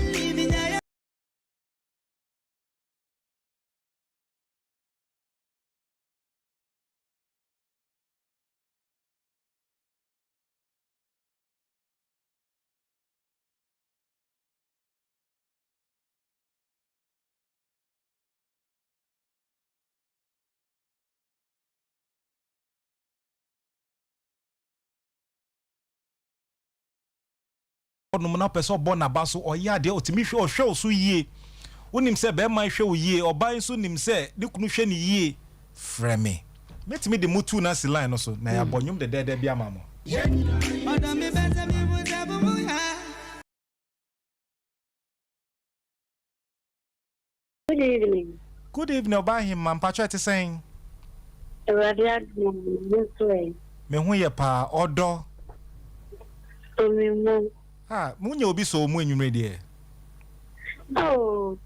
No na person Bonabaso or ya de otimi hwe ohwe so yie. Wonim se be man hwe wo yie, oban so nim se de kunu hwe ni yie. Freme. Metimi de mutu na si line no so na ya bonyum de bia mamo. Good evening. Good evening, Obahim, man patcho ete saying. Radiant this way. Me hu ye pa odo. Somimu. Ah, munye obi so mu enwumre de. Oh.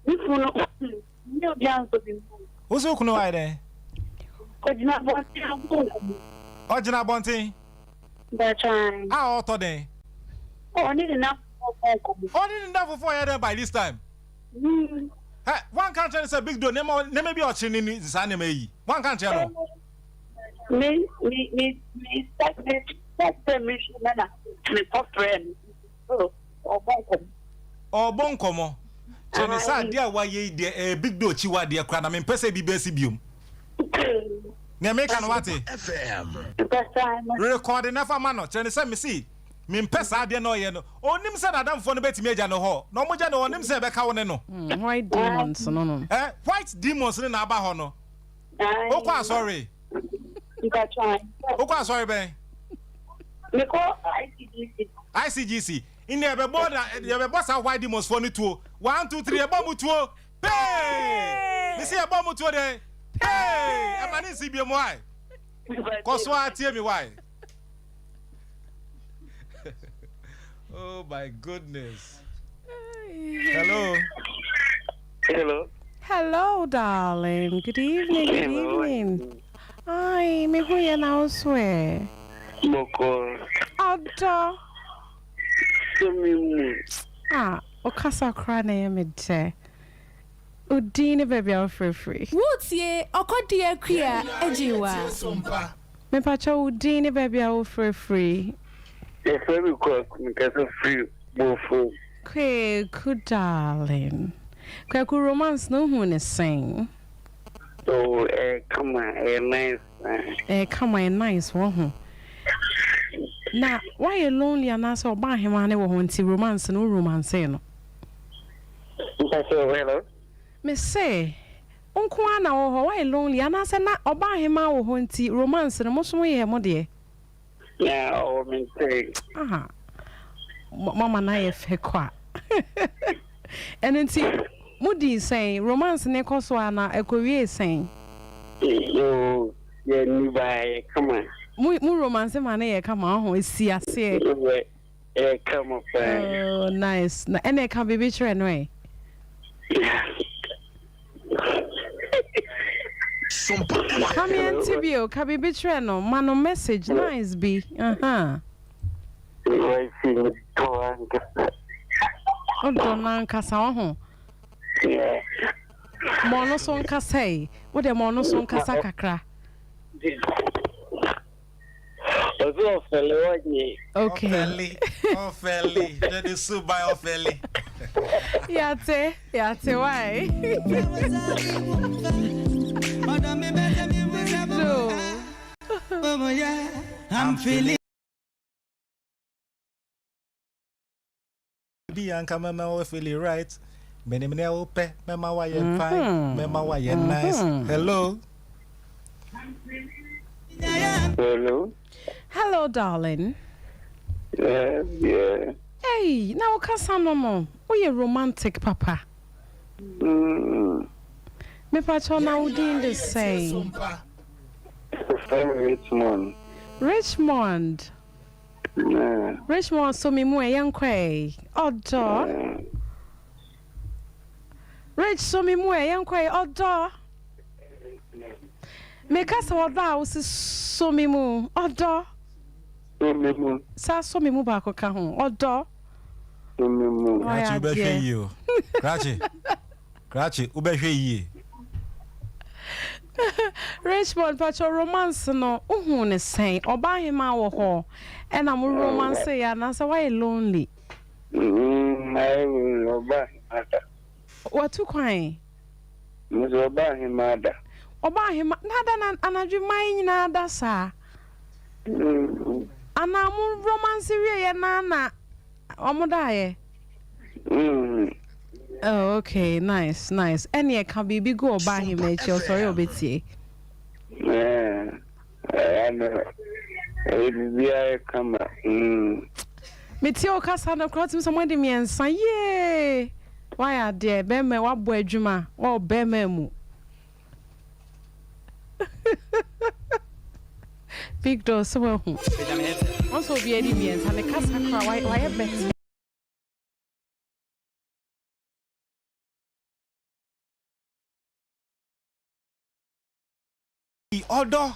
Nifuno. Nyo janso bimu. Oso kunu wa de. Ojina bonti ambo. Ojina bonti. Bachine. Ah, oto de. Oh, need enough. Only enough for you by this time. Hey, one country is a big door. Name be watching in this anime. One country. Me, that's the mission. Me pop friend. Oh, bonkomo. Chenisa, dear, why ye a big door chiwa dear crana, and pese be besi bium. Nemekan wati FM. Recording never manner. Chenisa, me see. Me pesa ade no ye no onim se dadam fo no betimi agya no ho no moja no onim se beka wo ne no White demons no white demons ne na aba ho no okwa sorry Bachine. okwa sorry ben Me call ICGC. ICGC. In the board, the boss are why the most funny two. 1, 2, 3, a bomb two. Pay! You see a bomb two there. Hey! I'm an CBMY. Cause why tell me why? Oh my goodness. Hello. Hello. Hello, darling. Good evening. Good evening. Hi, me who you now swear? Moko. Odo. Somimu. Okasa kra na ye mede. Udine baby a free. Wotie okodi akria ejiwa. Sompa. Me pacha udine baby a free. If every cook, me get a free bofo. Good darling. Kwaku romance no hu ne sen. So, come on, nice. Come on, nice one. Now, why you lonely and ask about him and ever want to romance no romance no? Hello. Me say, Uncle Anna or why lonely and ask na about him and want to romance no most way mo dear. Yeah, oh, me say. Aha. Mama na ye fe kwa. And until Moody saying romance ne koswana ekowie saying. Yo, yeah, new buy, come on. Mu romance man e come on esi ase. Come on. Oh, nice. Na ene kan baby chere no e. Sompa. Come in Tibio, can be chere no. Mano message nice be. I see me to Odo na nkasa ho. yeah. Mono so nkasa e. Wo de mono so nkasa kakra. Okay. Ofeli. That is so by Ofeli. Yate, why? I'm feeling. Be Anka Mama Ofeli, right? Many ope, Mama, why you fine? Mama, why you nice? Hello. Hello. Hello, darling. Yeah. Hey, now kasa mama. We a romantic papa. Me pacho na udin the same. Richmond. Richmond. Yeah. Richmond so me mu yankwe. Odo. Rich so me mu yankwe odo. Me kasa odo was so me mu odo. Sa so me mu ba ko ka ho odo. Krachi ubehwe yi o. Krachi ubehwe yi. Richmond pacho romance no uhu ne sen oba hima wo ho e na mo romance ya na say why lonely. I will oba. What to kwan? Must oba him ada. Oba hima nada na anadwu man nyina da sa. Ana mo romance wie ya na omoda ye. Oh, okay, nice. Any can be go oba him e chi sorry obetie. Yeah. I know. I come. Me ti o kasa na kro tim someone de me ensan ye. Why are there be me wa bo adwuma o be me mu. Big door so hu. Also be any me ensan me kasa kra why bet. Odo.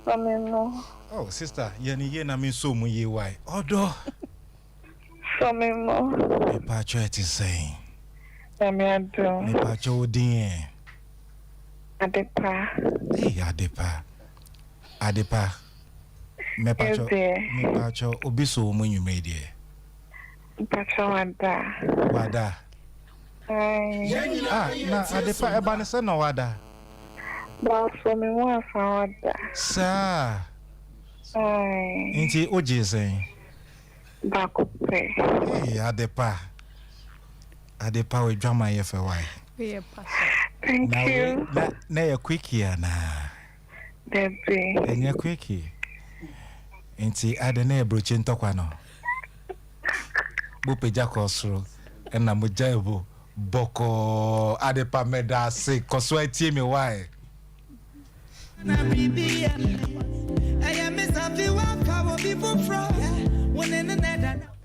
Somemo. Oh, sister, ye na me so mu ye why? Odo. Somemo. Me pacho it is saying. Me Amiado. pacho odin. Adepa. Hey, Adepa. Me pacho obiso mu nyumre die. Pacha wada. Wada. Na Adepa eba ne se no wada. Ba somemo afa wada. Sa. Inti oje sen. Ba kupe. Hey, Adepa we drama ye fe why. Thank you. Na ya quickie na. Baby. Enya quickie. Enti adene broche ntokwa no. Bo peja kosro na mo jaibo boko adepa meda se koso etie me why.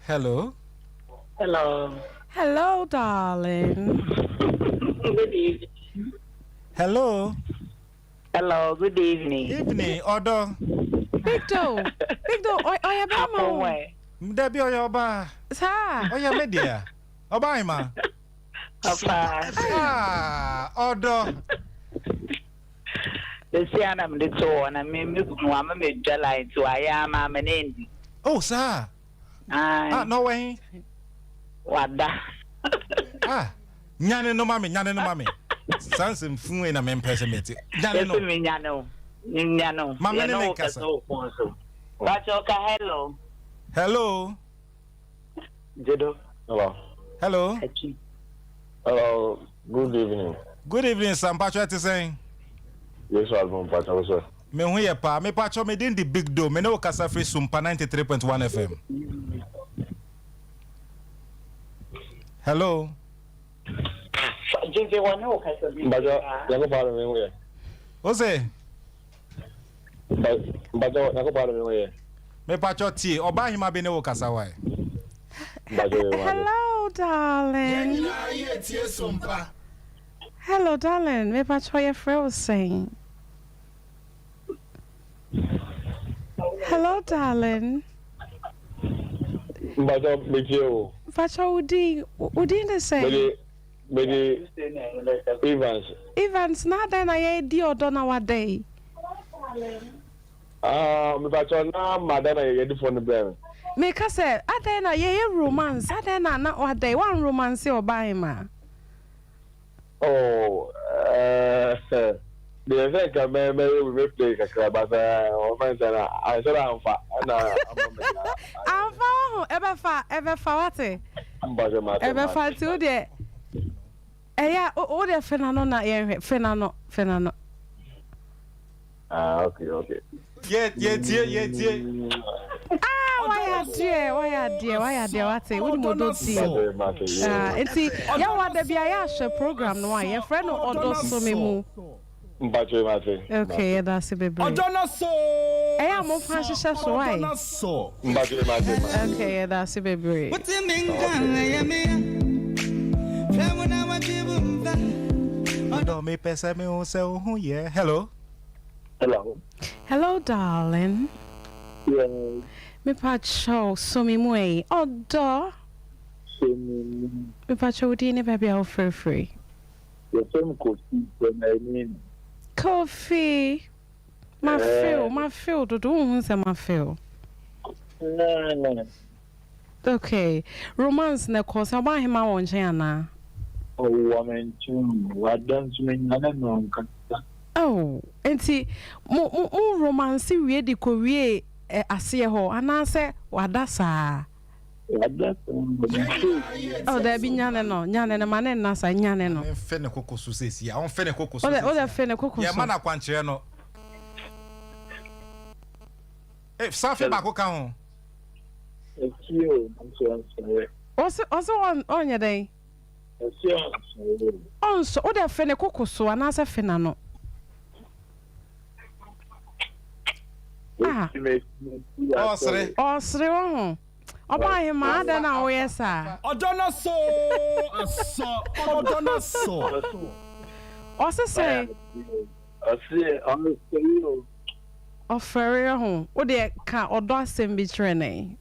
Hello. Hello. Hello, darling. Good evening. Hello. Hello, good evening. Evening, Odo. Big Do, oya bamo. Mdebi oya oba. Sa. Oya media. Oba ima. Papa. Odo. The Siana Mdito and I mean, Mama made July to I am a man. Oh, sir. No way. What that? Nyane no mami. Sansim fun na men personality. Nyane no. Nyano. Mama ne kasa. What's your hello? Hello. Jedo. Hello. Hello. Hello. Good evening. Good evening, Sompa. What you saying? Yes, I'm Pacho, sir. Me hu ye pa, me Pacho me din the big do. Me no kasa free Sompa 93.1 FM. Hello. Jinji one no kasa. Pacho, yango palo me hu ye. Ose. Pacho, yango palo me hu ye. Me Pacho ti, oba hima be no kasa why. Hello, darling. Hello, darling. Me Pacho your friend was saying. Hello, darling. Pacho, me Pacho Udi the same. Maybe Evans, na then I di odona wa day. Me Pacho na madana ye di phone be. Me ka say adena ye romance, adena na wa day one romance or buy ma. Oh, the event can be replay kakra but o man say na I said I'm fa na I'm fa ever fa what? Ever fa to de. Eya o de fenano na ye fenano. Okay. Yeah. Why dear what? What mo do see? Enti ya wa de bia ya share program no ye friend no odo so me mu. Okay, that's a baby. Eya mo fa hihye so why? Okay, that's a baby. Odo me pesa me o se o hu ye. Hello. Hello, darling. Yeah. Me Pacho so me mu e. Odo. Me Pacho di ne baby o free. Coffee. My feel do do say my feel. No. Okay. Romance na cause about him won chana. Oh, woman too. What dance me no. Oh, enti mo romance we di ko we ase ho anase wadasa. Oh, there be nyane no mane na sa nyane no. Fe ne kokoso sesi ya. On fe ne kokoso. O de fe ne kokoso. Ya mana kwankyere no. Safi ba ko kan ho. Also on your day. So o de fe ne kokoso anase fe na no. Osre oh. Oba him ada na o yesa. Odona so. Ose say. Ofere ho. O de ka odo asem bi trene.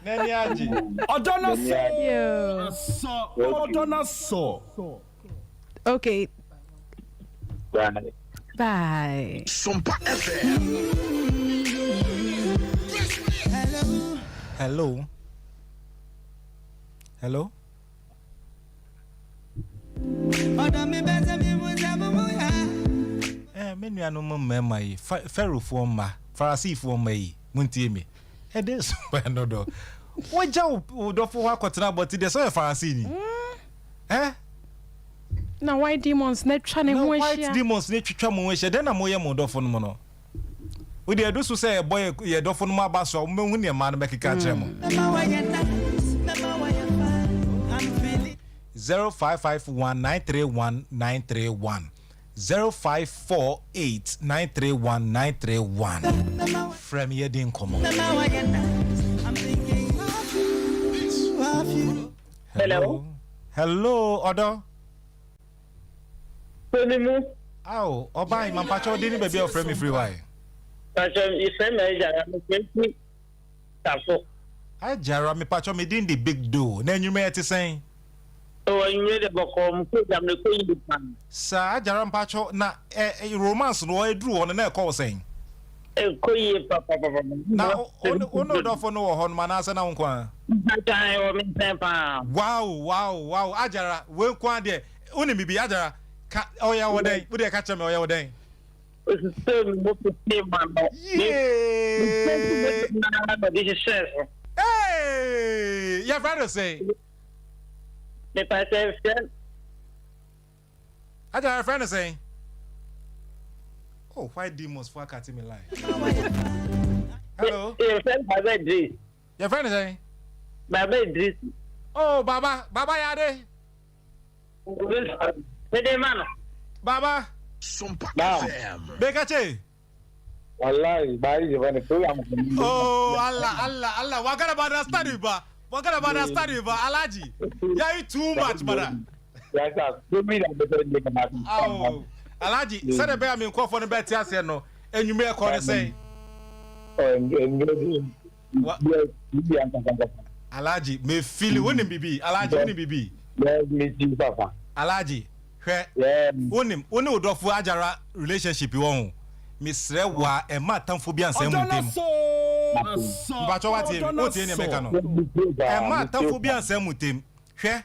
Neni aji. Odona so. Okay. Bye. Sompa FM. Hello. Me nua no mama yi ferufo ma farasifo ma yi muntie me e dey so no do wo ja wo do fo akotena but dey so farasi ni Na white demons na twa ne ho ahia. White demons na twitwa mo ahia. Den na mo ye mo dofo no no. We dey do so say boy ye dofo no aba so mo hu ne ma no mekeka kire mo. 0551931931 0548931931 from here din komo. Hello Odo. Oh, Obai mampacho dini baby of frame free why. Ajara me pacho me din the big do. Na enwume ete sen. Oh, you need a bokom program the queen pan. Sa ajara mpacho na romance no edru on na call sen. Koye papa. Na ono do for no ho no manase na nkwa. Wow. Ajara we kwa de. Uni bibi ajara. Oya woden. We dey catch me oya woden. Hey, your brother say. The pastor friend. I got a friend saying. Oh, why demons for cutting me line? Hello. Your friend Baba Idris. Your friend is saying. Baba Idris. Oh, Baba Yade. Baba. Sompa. Bekache. Wallahi, bari je bane program. Oh, Allah. What about that study, ba? What about that study, ba? Alaji. Yeah, you too much, brother. Yes, sir. Oh, Alaji, say the bear me call for the better say no. And you may call say. Alaji, me feel woni bibi. Alaji woni bibi. Yes, me too, papa. Alaji, hwe. Woni odofo ajara relationship won. Misre wa e ma tamfo bi ansem mutem. Bacho wati o tie ne meka no. E ma tamfo bi ansem mutem. Hwe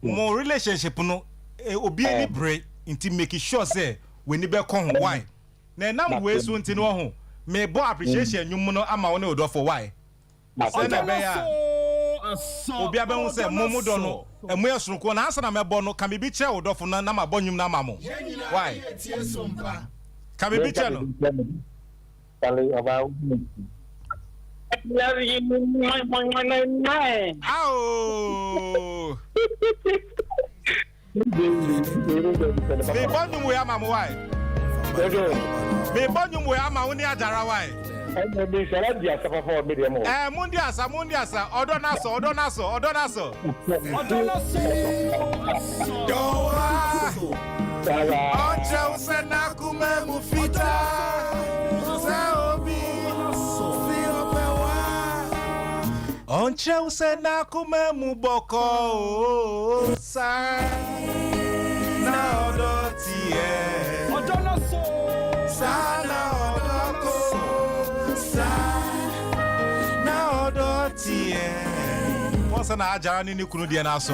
mo relationship no obi ani break inti make sure say we ni be kon why. Na nam we so nti no ho. Me bo appreciation nwum no ama wona odofo why. Say na be ya. Obi abehu say momu do no emu esronko na ansa na mebo no ka me bi kire odofo na na mabɔ nwum na mamo. Why? Can we be channel? Love you, Ow! Me bonum we am why? Me bonum we am oni ajara why? Mundiasa. Odonaso. Onche usena kume mufita Saobi Onche usena kume muboko Sa Na odotie Sa na odoko Sa Na odotie Ponsa na ajara nini kunu die na so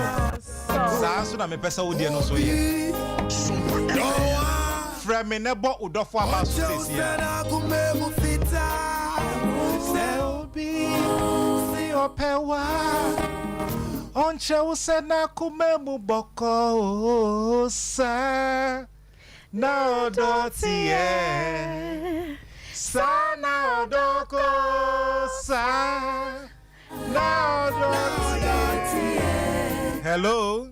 Sa asu na mepesa udie no so ye Frame nebo udofo abaso sesia. Seobi si opewa. Onche usena kumemu boko sa. Na odotie. Sa na odoko sa. Na odotie. Hello.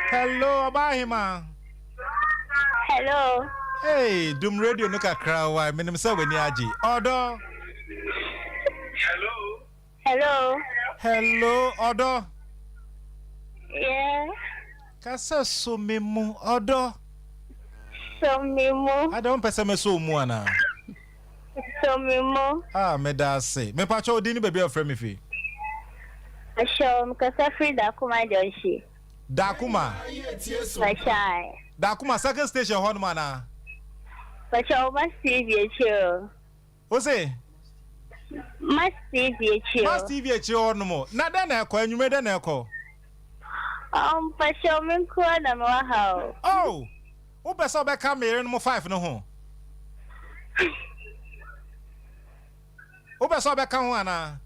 Hello, Abahima. Hello. Hey, Doom Radio no kakra wa menim say weni agi. Odo. Hello, Odo. Yeah. Kasa so memu Odo. So memu. I don't pese me so mu ana. So memu. Ah, me da say. Me pa cho odini baby of friend me fi. Asho mkasa free da kuma jonshi. Dakuma. Bashai. Dakuma second station hon mana. Basho must see you. O say? Must see you. Must TV echi hon mo. Na da na ekọ enwume da na ekọ. Basho menko na mo ha. Oh. O be so be camera no 5 no ho. O be so be ka ho ana.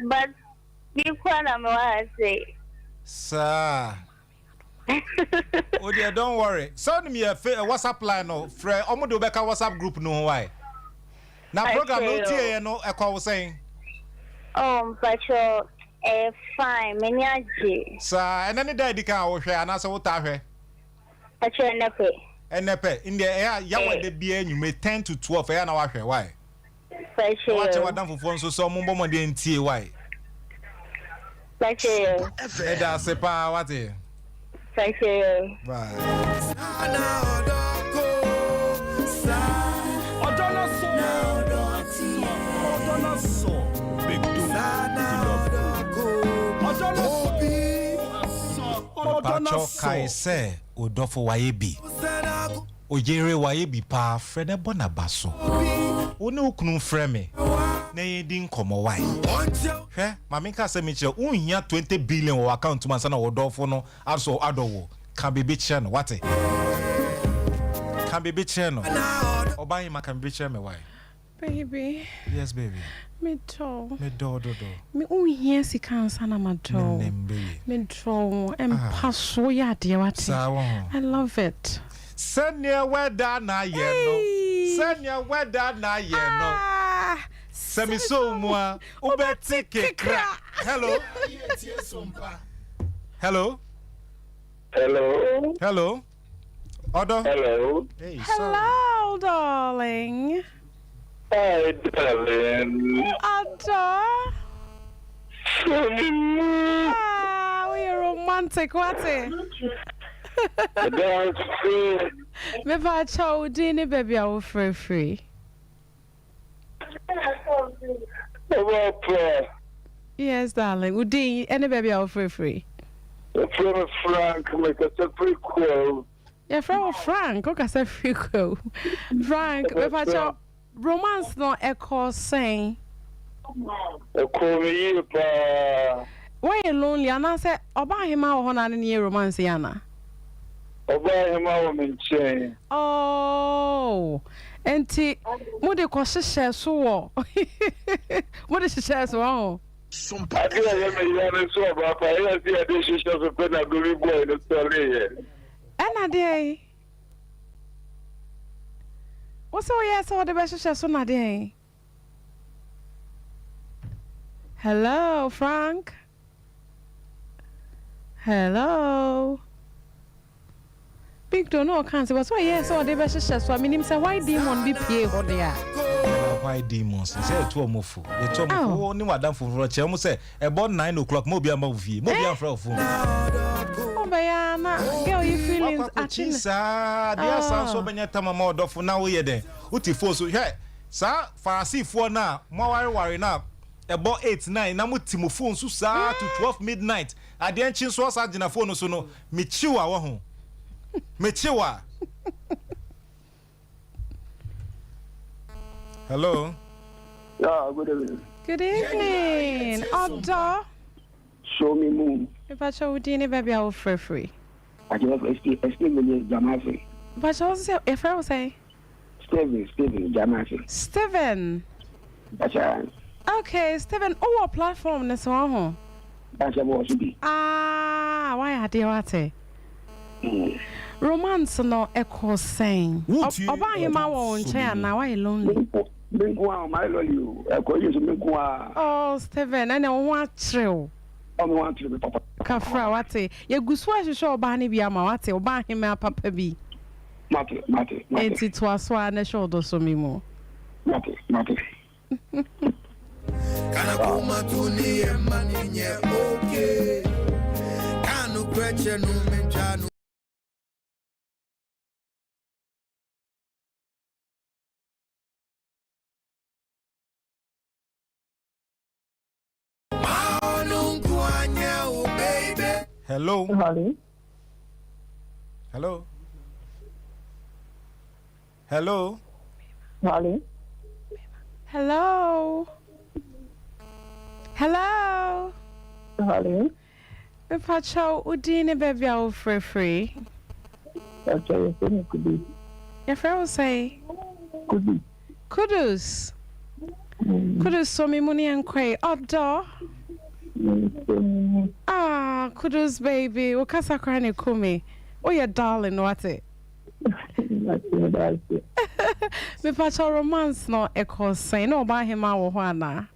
But you na mo say. Sir. Oh dear, don't worry. Send me a WhatsApp line no. Fre omo do beka WhatsApp group no why. Na program no tie no e kwa wo saying. But you're fine, many aji. Sir, and any day di kan wo hwe anase wo ta hwe. Actually, nepe. Enepe in the air yawa de bia nyume 10 to 12 ya na wa hwe why. But you. Watch what done for so mo mo de ntie why. But you. Eda sepa what e. But you. Bye. Pacho kai se odofo waye bi ojere waye bi pa frene bona baso oni okunu freme na yedi nkomo wai hwe mama ka se mi kire unhia 20 billion wo account man sana odofo no aso adowo kan bebe kire no wate kan bebe kire no oban yi makan bebe kire me wai Baby. Yes baby. Me do. Do. Me unhia sika ansa na ma do. Me do paso ya de wate. I love it. Senya weda na ye no. Senya weda na ye no. Semi so mua ubeti kekra. Hello. Hello. Hello. Hello. Odo. Hello. Hey, hello, darling. Hi, darling. Ada. We're romantic, what it? Me ba chow dini baby I will free. Yes, darling. Udi any baby I will free. Frank, make a pretty cool. Yeah, Frank, okay, say free cool. Frank, me ba chow romance no echo saying. Call me pa. Why you lonely? And I said, Oba hima o hona ni romance yana. Oba hima o menche. Oh, enti mo de ko hyehyɛ so wo. Mo de hyehyɛ so wo. Sompa dia ya me ya so oba pa ya si ya de hyehyɛ so pe na go boy no story ye. Ana dey. What's all yes, so the best chef on day? Hello, Frank. Hello. Big don't know can't say what's all yes, so the best chef. So I mean, him say why demon be PA there? Why demons? He said 2 mofu. The 2 mofu only madam for roche. Almost say about 9 o'clock. Mobi am vie. Mobi am for phone. Oh, Bayana, girl, you feelings actually, sir. There sounds so many time more for now. We there. Uti for so hey, sir. Farasi for now. More worry now. About 8, 9. Namu timu phone so sir to 12 midnight. At the end, chin so sa jina phone so no. Michiwa wahu. Michiwa. Hello. Yeah, good evening. Good evening. Odo. Show me moon. If I show you baby, I will free. I just explain the Jamasi. But I was say, if I was say, Steven Jamasi. Steven. That's right. Okay, Steven. Oh, what platform this one? That's what should be. Why are they what? Romance no echo saying. Oba hima won chair na why lonely. My lonely. I call you oh, Steven, and I want thrill. I want to be papa. Kafra wate. Ye guswa hwehwe oba ne bia ma wate oba hima papa bi. Mate. Enti to aswa na shodo so mi mo. Mate. Kana kuma tuni emani nye okay. Kanu kweche no menjanu. Hello. Hello. Hello. Hello. Hello. Hello. Hello. Hello. Pacho udine baby I will free. Okay, could be. Your friend will say Could be. Kudus. Kudus so me money and quay. Odo. Ah, kudos, baby. Okasa krane kumi. Oh, your darling, what it? Me patch romance no echo say no buy him out wana.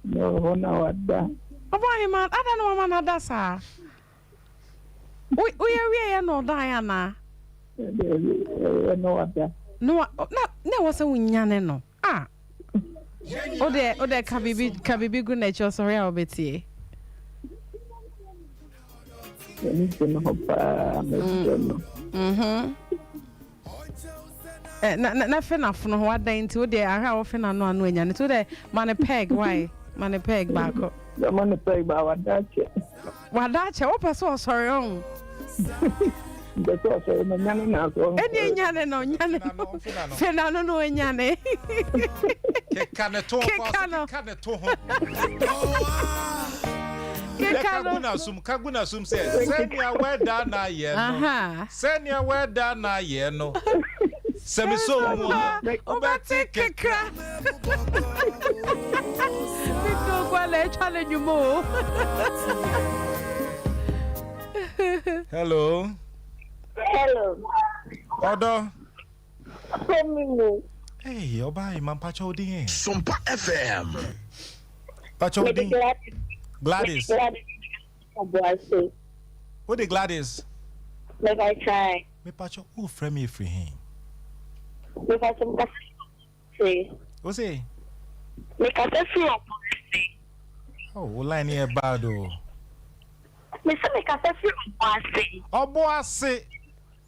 No, no, what that? About him out. I don't know man that's ah. We are no Diana. No, what that? No, was a winyane no. Ah. Ode kabibi good nature sorry I'll be tea. Na fena funu ho adan nti wo de aha wo fena no anu anya nti wo de mane peg why mane peg back up the mane peg ba wadache wo person sorry on the so so no nyane na so edi nyane no fena no nyane ke kane to ho Kaguna sum says, send your word down na ye no. Send your word down na ye no. Semi so obati kekra. Bito kwale challenge mo. Hello. Odo. Hey, oba imam pacho din. Sompa FM. Pacho din. Gladys. What the Gladys? Make I try. Me pacho who frame me free him. Make I some say. What's it? Make I free up. Oh, line here bad oh. Me say make I free up. Oboase.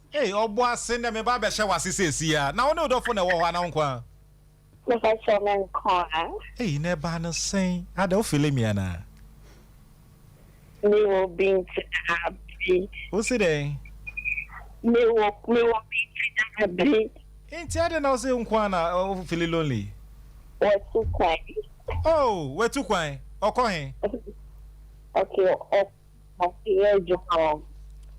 Hey, oboase na me ba be hye wase sesia. Na wona odofo na wo ho na nkwa. Make I show me call. Hey, never no say. I don't feel me na. Me will be happy. What's it then? Me will be happy. Ain't you na say nkwana o feel lonely? What too quiet? Oh, where too quiet? Okay. Okay,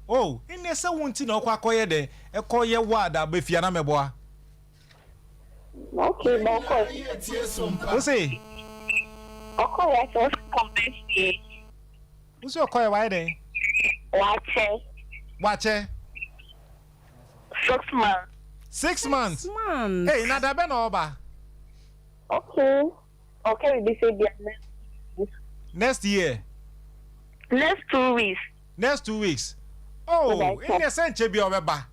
oh, in the say wonti na okwa koye de. E koye wada be fia na meboa. Okay, What's it? Okay, I just come back here. What's your koye why then? Watch 6 months. 6 months. Hey, na da be na oba. Okay, we say next year. Next 2 weeks. Next 2 weeks. Oh, in the sense be obeba.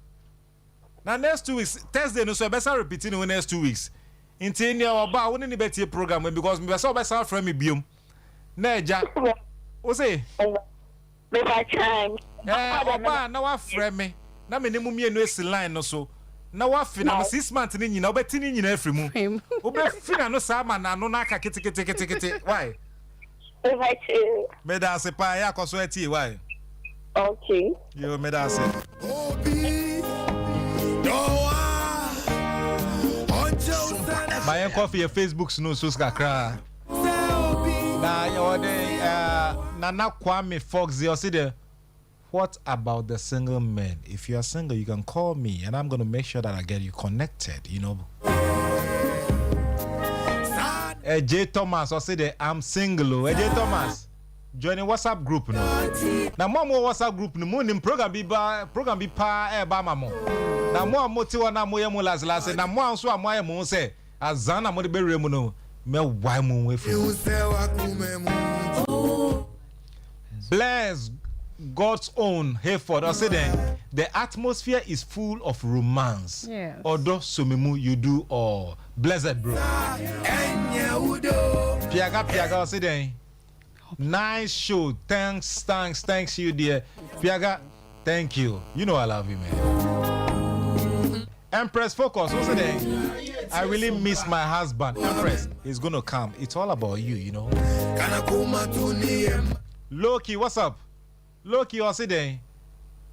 Now next 2 weeks, Thursday no so better repeating in next 2 weeks. Until near oba woni better program because me better better friend me biom. Na eja. O say? Me by time. Oba na wa friend me. Na me nemu mienu esi line no so. Na wa fi na 6 months ni nyina obeti ni nyina afri mu. Obe fi na no sa ma na no na aka kete. Why? Me da se pa ya koso eti why? Okay. Yo me da se. My coffee Facebook no so skakra. Na yo de Nana Kwame Fox you see there. What about the single men? If you are single, you can call me and I'm going to make sure that I get you connected, you know. J Thomas, I say that I'm single. J Thomas, join the WhatsApp group no. Now more WhatsApp group no mo nim program bi pa ba mamo. Na mo amoti wana mo yemu last na mo anso amoye mo say azana mo de be remu no. Me why mo we free. Bless God's own Hayford. I say then the atmosphere is full of romance. Yes. Odo sumemu you do all. Blessed bro. Piaga I say then. Nice show. Thanks you dear. Piaga, thank you. You know I love you man. Empress focus. What's then? I really miss my husband. Empress, he's gonna come. It's all about you, you know. Loki, what's up? Loki, what's it?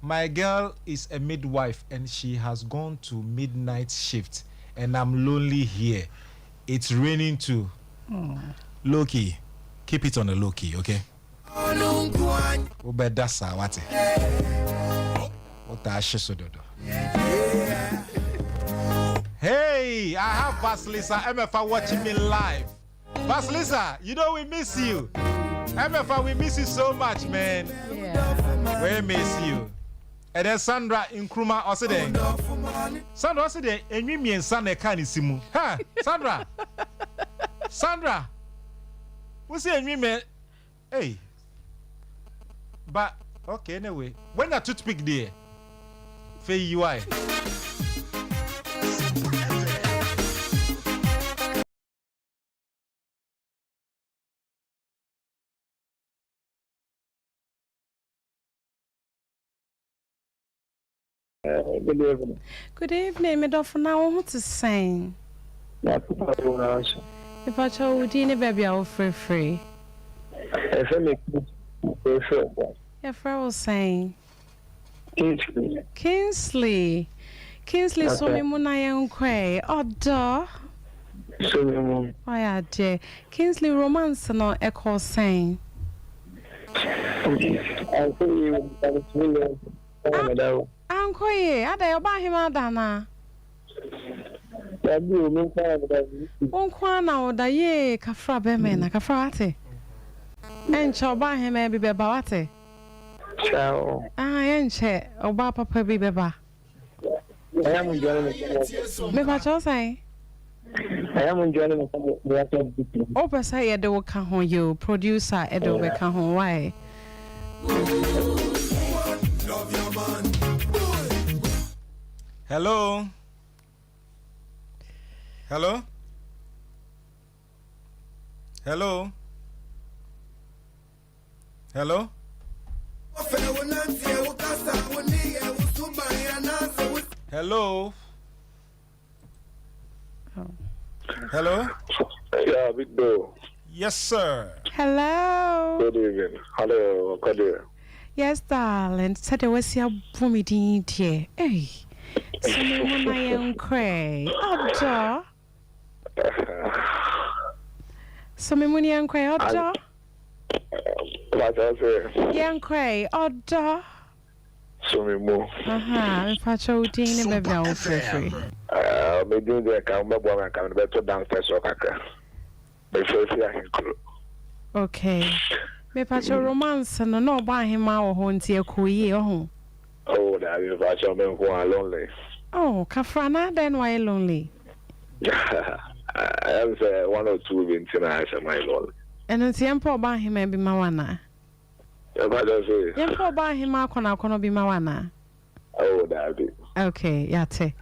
My girl is a midwife and she has gone to midnight shift and I'm lonely here. It's raining too. Loki, keep it on the low key, okay? Ubedasa wate. Hey, I have Vasilisa MFA watching me live. Vasilisa, you know we miss you. MFA, we miss you so much, man. Yeah. Where miss you? And then Sandra in Kruma Oside. Sandra Oside, and you mean Sandra Canisimu. Ha, Sandra. Sandra. What's your name? Hey. But okay, anyway. When that toothpick there? Fay UI. Good evening. Good evening, me for now what to say. If If I told you baby I will free. Your friend was saying Kingsley so me muna yen kwe odo why are je Kingsley romance no echo saying Uncle ye ada oba him adana Onkwa oda ye kafra be me na kafra ate encha oba him e bi beba wate Ciao. Enche oba papa bi beba I am enjoying me ba cho say I am enjoying the o pe say ye de wo ka ho you producer e de wo be ka ho why Hello. Hello. Hello. Hello. Hello. Hello. Yeah, big bro. Yes, sir. Hello. Good evening. Hello, Kadir. Yes, darling. Said there was your boomy dear. Hey. So me muna yen kwe odo. So me muna yen kwe odo. What I say? Yen kwe odo. So me mo. Me pacho udini baby I will free. Me doing the account, but I can better downstairs or kaka. Me first year in crew. Okay. Me pacho romance no ba him a wo ho ntie koyi ho. Oh, that is pacho me who are lonely. Oh, kafrana then why lonely? I am say 1 or 2 in tonight I my lonely. And it's yempo ba him e bi mawana. What I say? Yempo ba him akona bi mawana. Oh, that is. Okay, yate.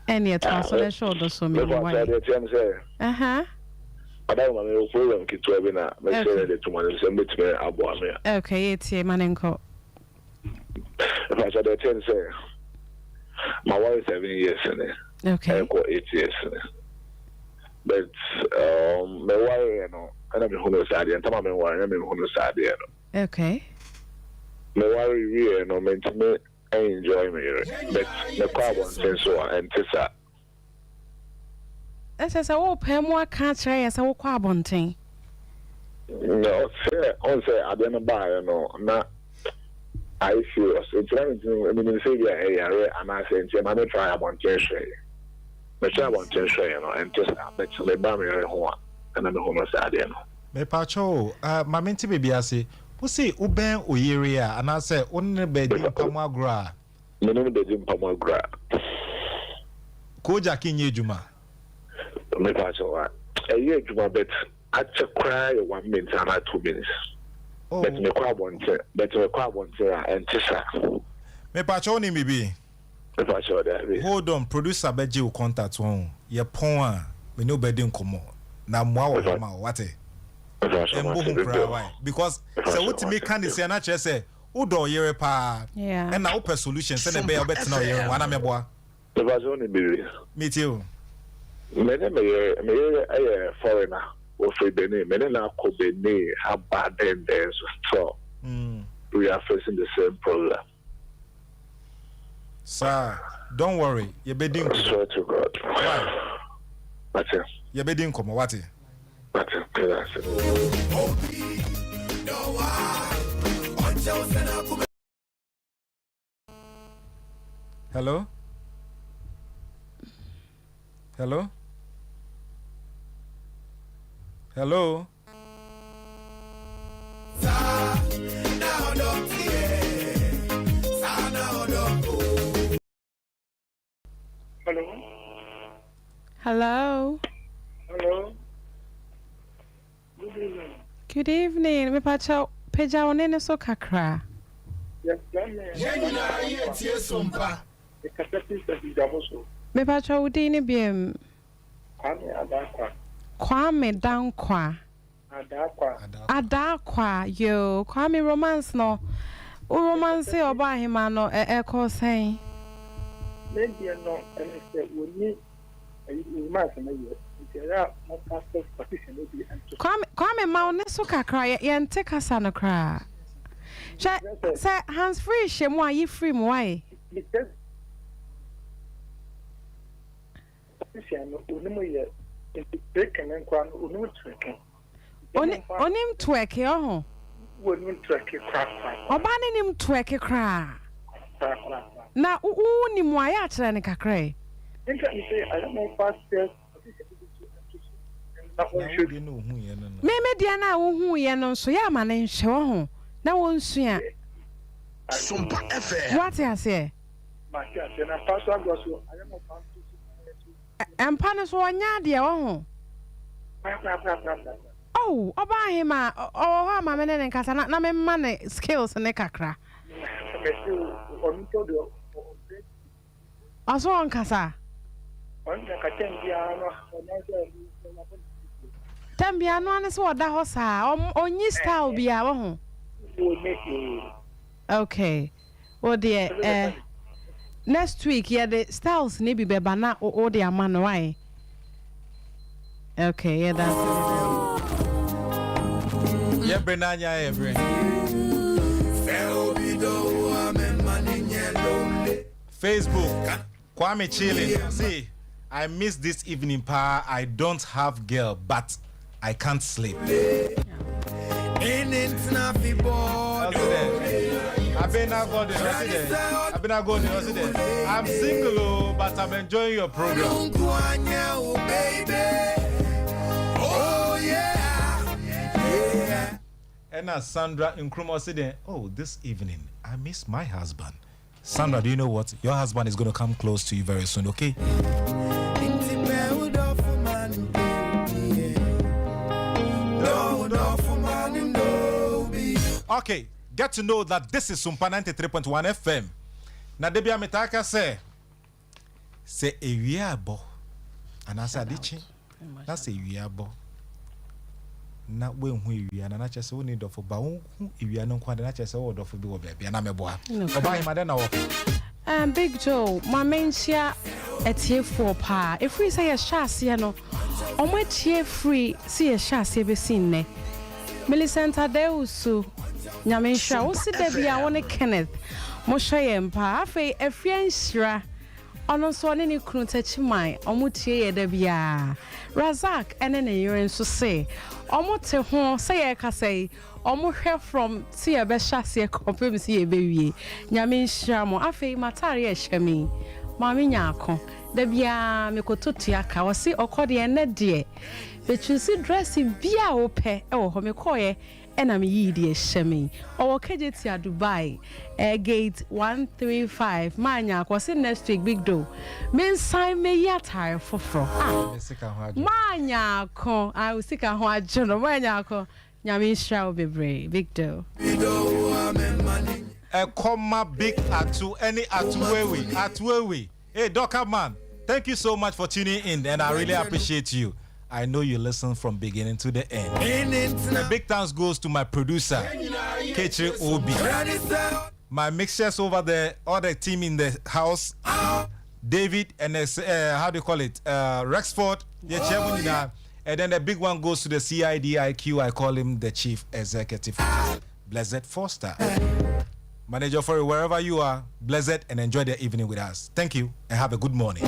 And yet also the shoulder so me why. I don't know program ki to be na me say the tomorrow say me abo me. Okay, it's manenko. If I said the say my wife is 7 years in it. Okay. I got 8 years in it. But my wife, you know, I don't know who sad and tell me why I mean who sad you know. Okay. My wife really, you know, meant to me I enjoy me, but the carbon sense so and tisa. Ese wo pemwa ka kire ya se wo kwa abonten. No, say I don't buy, you know, na I feel it's trying to, I mean, say, yeah, and I say, I'm going to try about Jeshua. But try about Jeshua, you know, and just let me buy me a home, and I'm home as you know. Me pacho, my minty baby, I say, who say, Uben Oyeria, and I say, only bed in Pamagra. No, no, they didn't Pamagra. Koja Kinye Juma. Me pacho, a year Juma, but I just cry 1 minute and 2 minutes. But me carbon, and tisa. Me pacho ni bibi. Me pacho that. Hold on, producer beji will contact one. Ye pon me no bedding komo. Na mwa wa ma wate. Because so what me can say na che say udo yere pa. Yeah. And na open solution say na be obet na yere wana me boa. Me pacho ni bibi. Me too. Me a foreigner. Or for Benin, Menina ko Benin, how bad then there's so we are facing the same problem. Sir, don't worry. You're bedding. Swear to God. Why? That's it. You're bedding come what? That's it. Hello? Hello? Hello? Hello. Hello. Hello. Good evening. Good evening. Me pacha peja onene so kakra. Yes, yes, Sompa. The capacity of the Damoso. Me pacha udini biem. Kwame Dankwa. Adakwa yo. Kwame romance no. O romance oba hima no call saying. Maybe no, and say we need a master. Kwame ma one so kakra ye nte kasa no kra. Say hands free shemu ayi free mo why? Because onim twerk oh. Onim twerk crack. Oba nim twerk cra. Na ni mo aya akere ne kakra. Inka say I don't know fast stairs. Me dia na wo hu ye no so ya ma ne nhwe wo ho na wo nsua Sompa FM. what ya say na pass go so I don't know empa ne so onya de wo ho oh oba hima o ha ma me ne nkasa na me ma ne skills ne kakra aso on kasa Tambia no ane so oda ho sa onyi style bia wo ho okay o de next week yeah the styles ne bi beba na o de ama no why okay yeah that's yeah Brenanya every Facebook Kwame chilling see I miss this evening pa I don't have girl but I can't sleep. I've been not going I'm single but I'm enjoying your program. Oh yeah. And as Sandra in Krumo said, oh, this evening I miss my husband. Sandra, do you know what? Your husband is going to come close to you very soon, okay? Okay, get to know that this is Sompa 93.1 FM. Na debia metaka say ewiabo. Anasa adichi. Na say ewiabo. Na we hu ewia na chese we need of ba hu ewia no kwa na chese we of bi wo bia na meboa. Oba hima de na wo. Big Joe, my mentia etie for pa. If we say a shase no, omo etie free see a shase be sin ne. Millicent Adeusu Nyamensha wo se da bia wo ne Kenneth mo hwe mpa afei afia nhyira ono so ne ne kunu tachiman omo tie ye da bia Razak ene ne yere nso se omo te ho se ye ka sei omo hwe from see ye be hyase kopem see ye be wie Nyamensha mo afei matare ye hwemi maami nyaako da bia mekototua ka wo se okode ene de bechusi dress bia wo pe e wo ho me koye ena me yidi e shemi o kejeti a Dubai gate 135 manya akwose next week big do men sign me yatare foforo manya ko I usika ho ajono manya ko nyame nhira obebre big do e comma big atu any atuwewe hey Doka man, thank you so much for tuning in and I really appreciate you. I know you listen from beginning to the end. A big thanks goes to my producer, Kechi Obi. My mixers over there, all the team in the house, David and how do you call it? Rexford, and then the big one goes to the CIDIQ. I call him the Chief Executive, Blessed Foster. Manager for wherever you are, blessed and enjoy the evening with us. Thank you and have a good morning.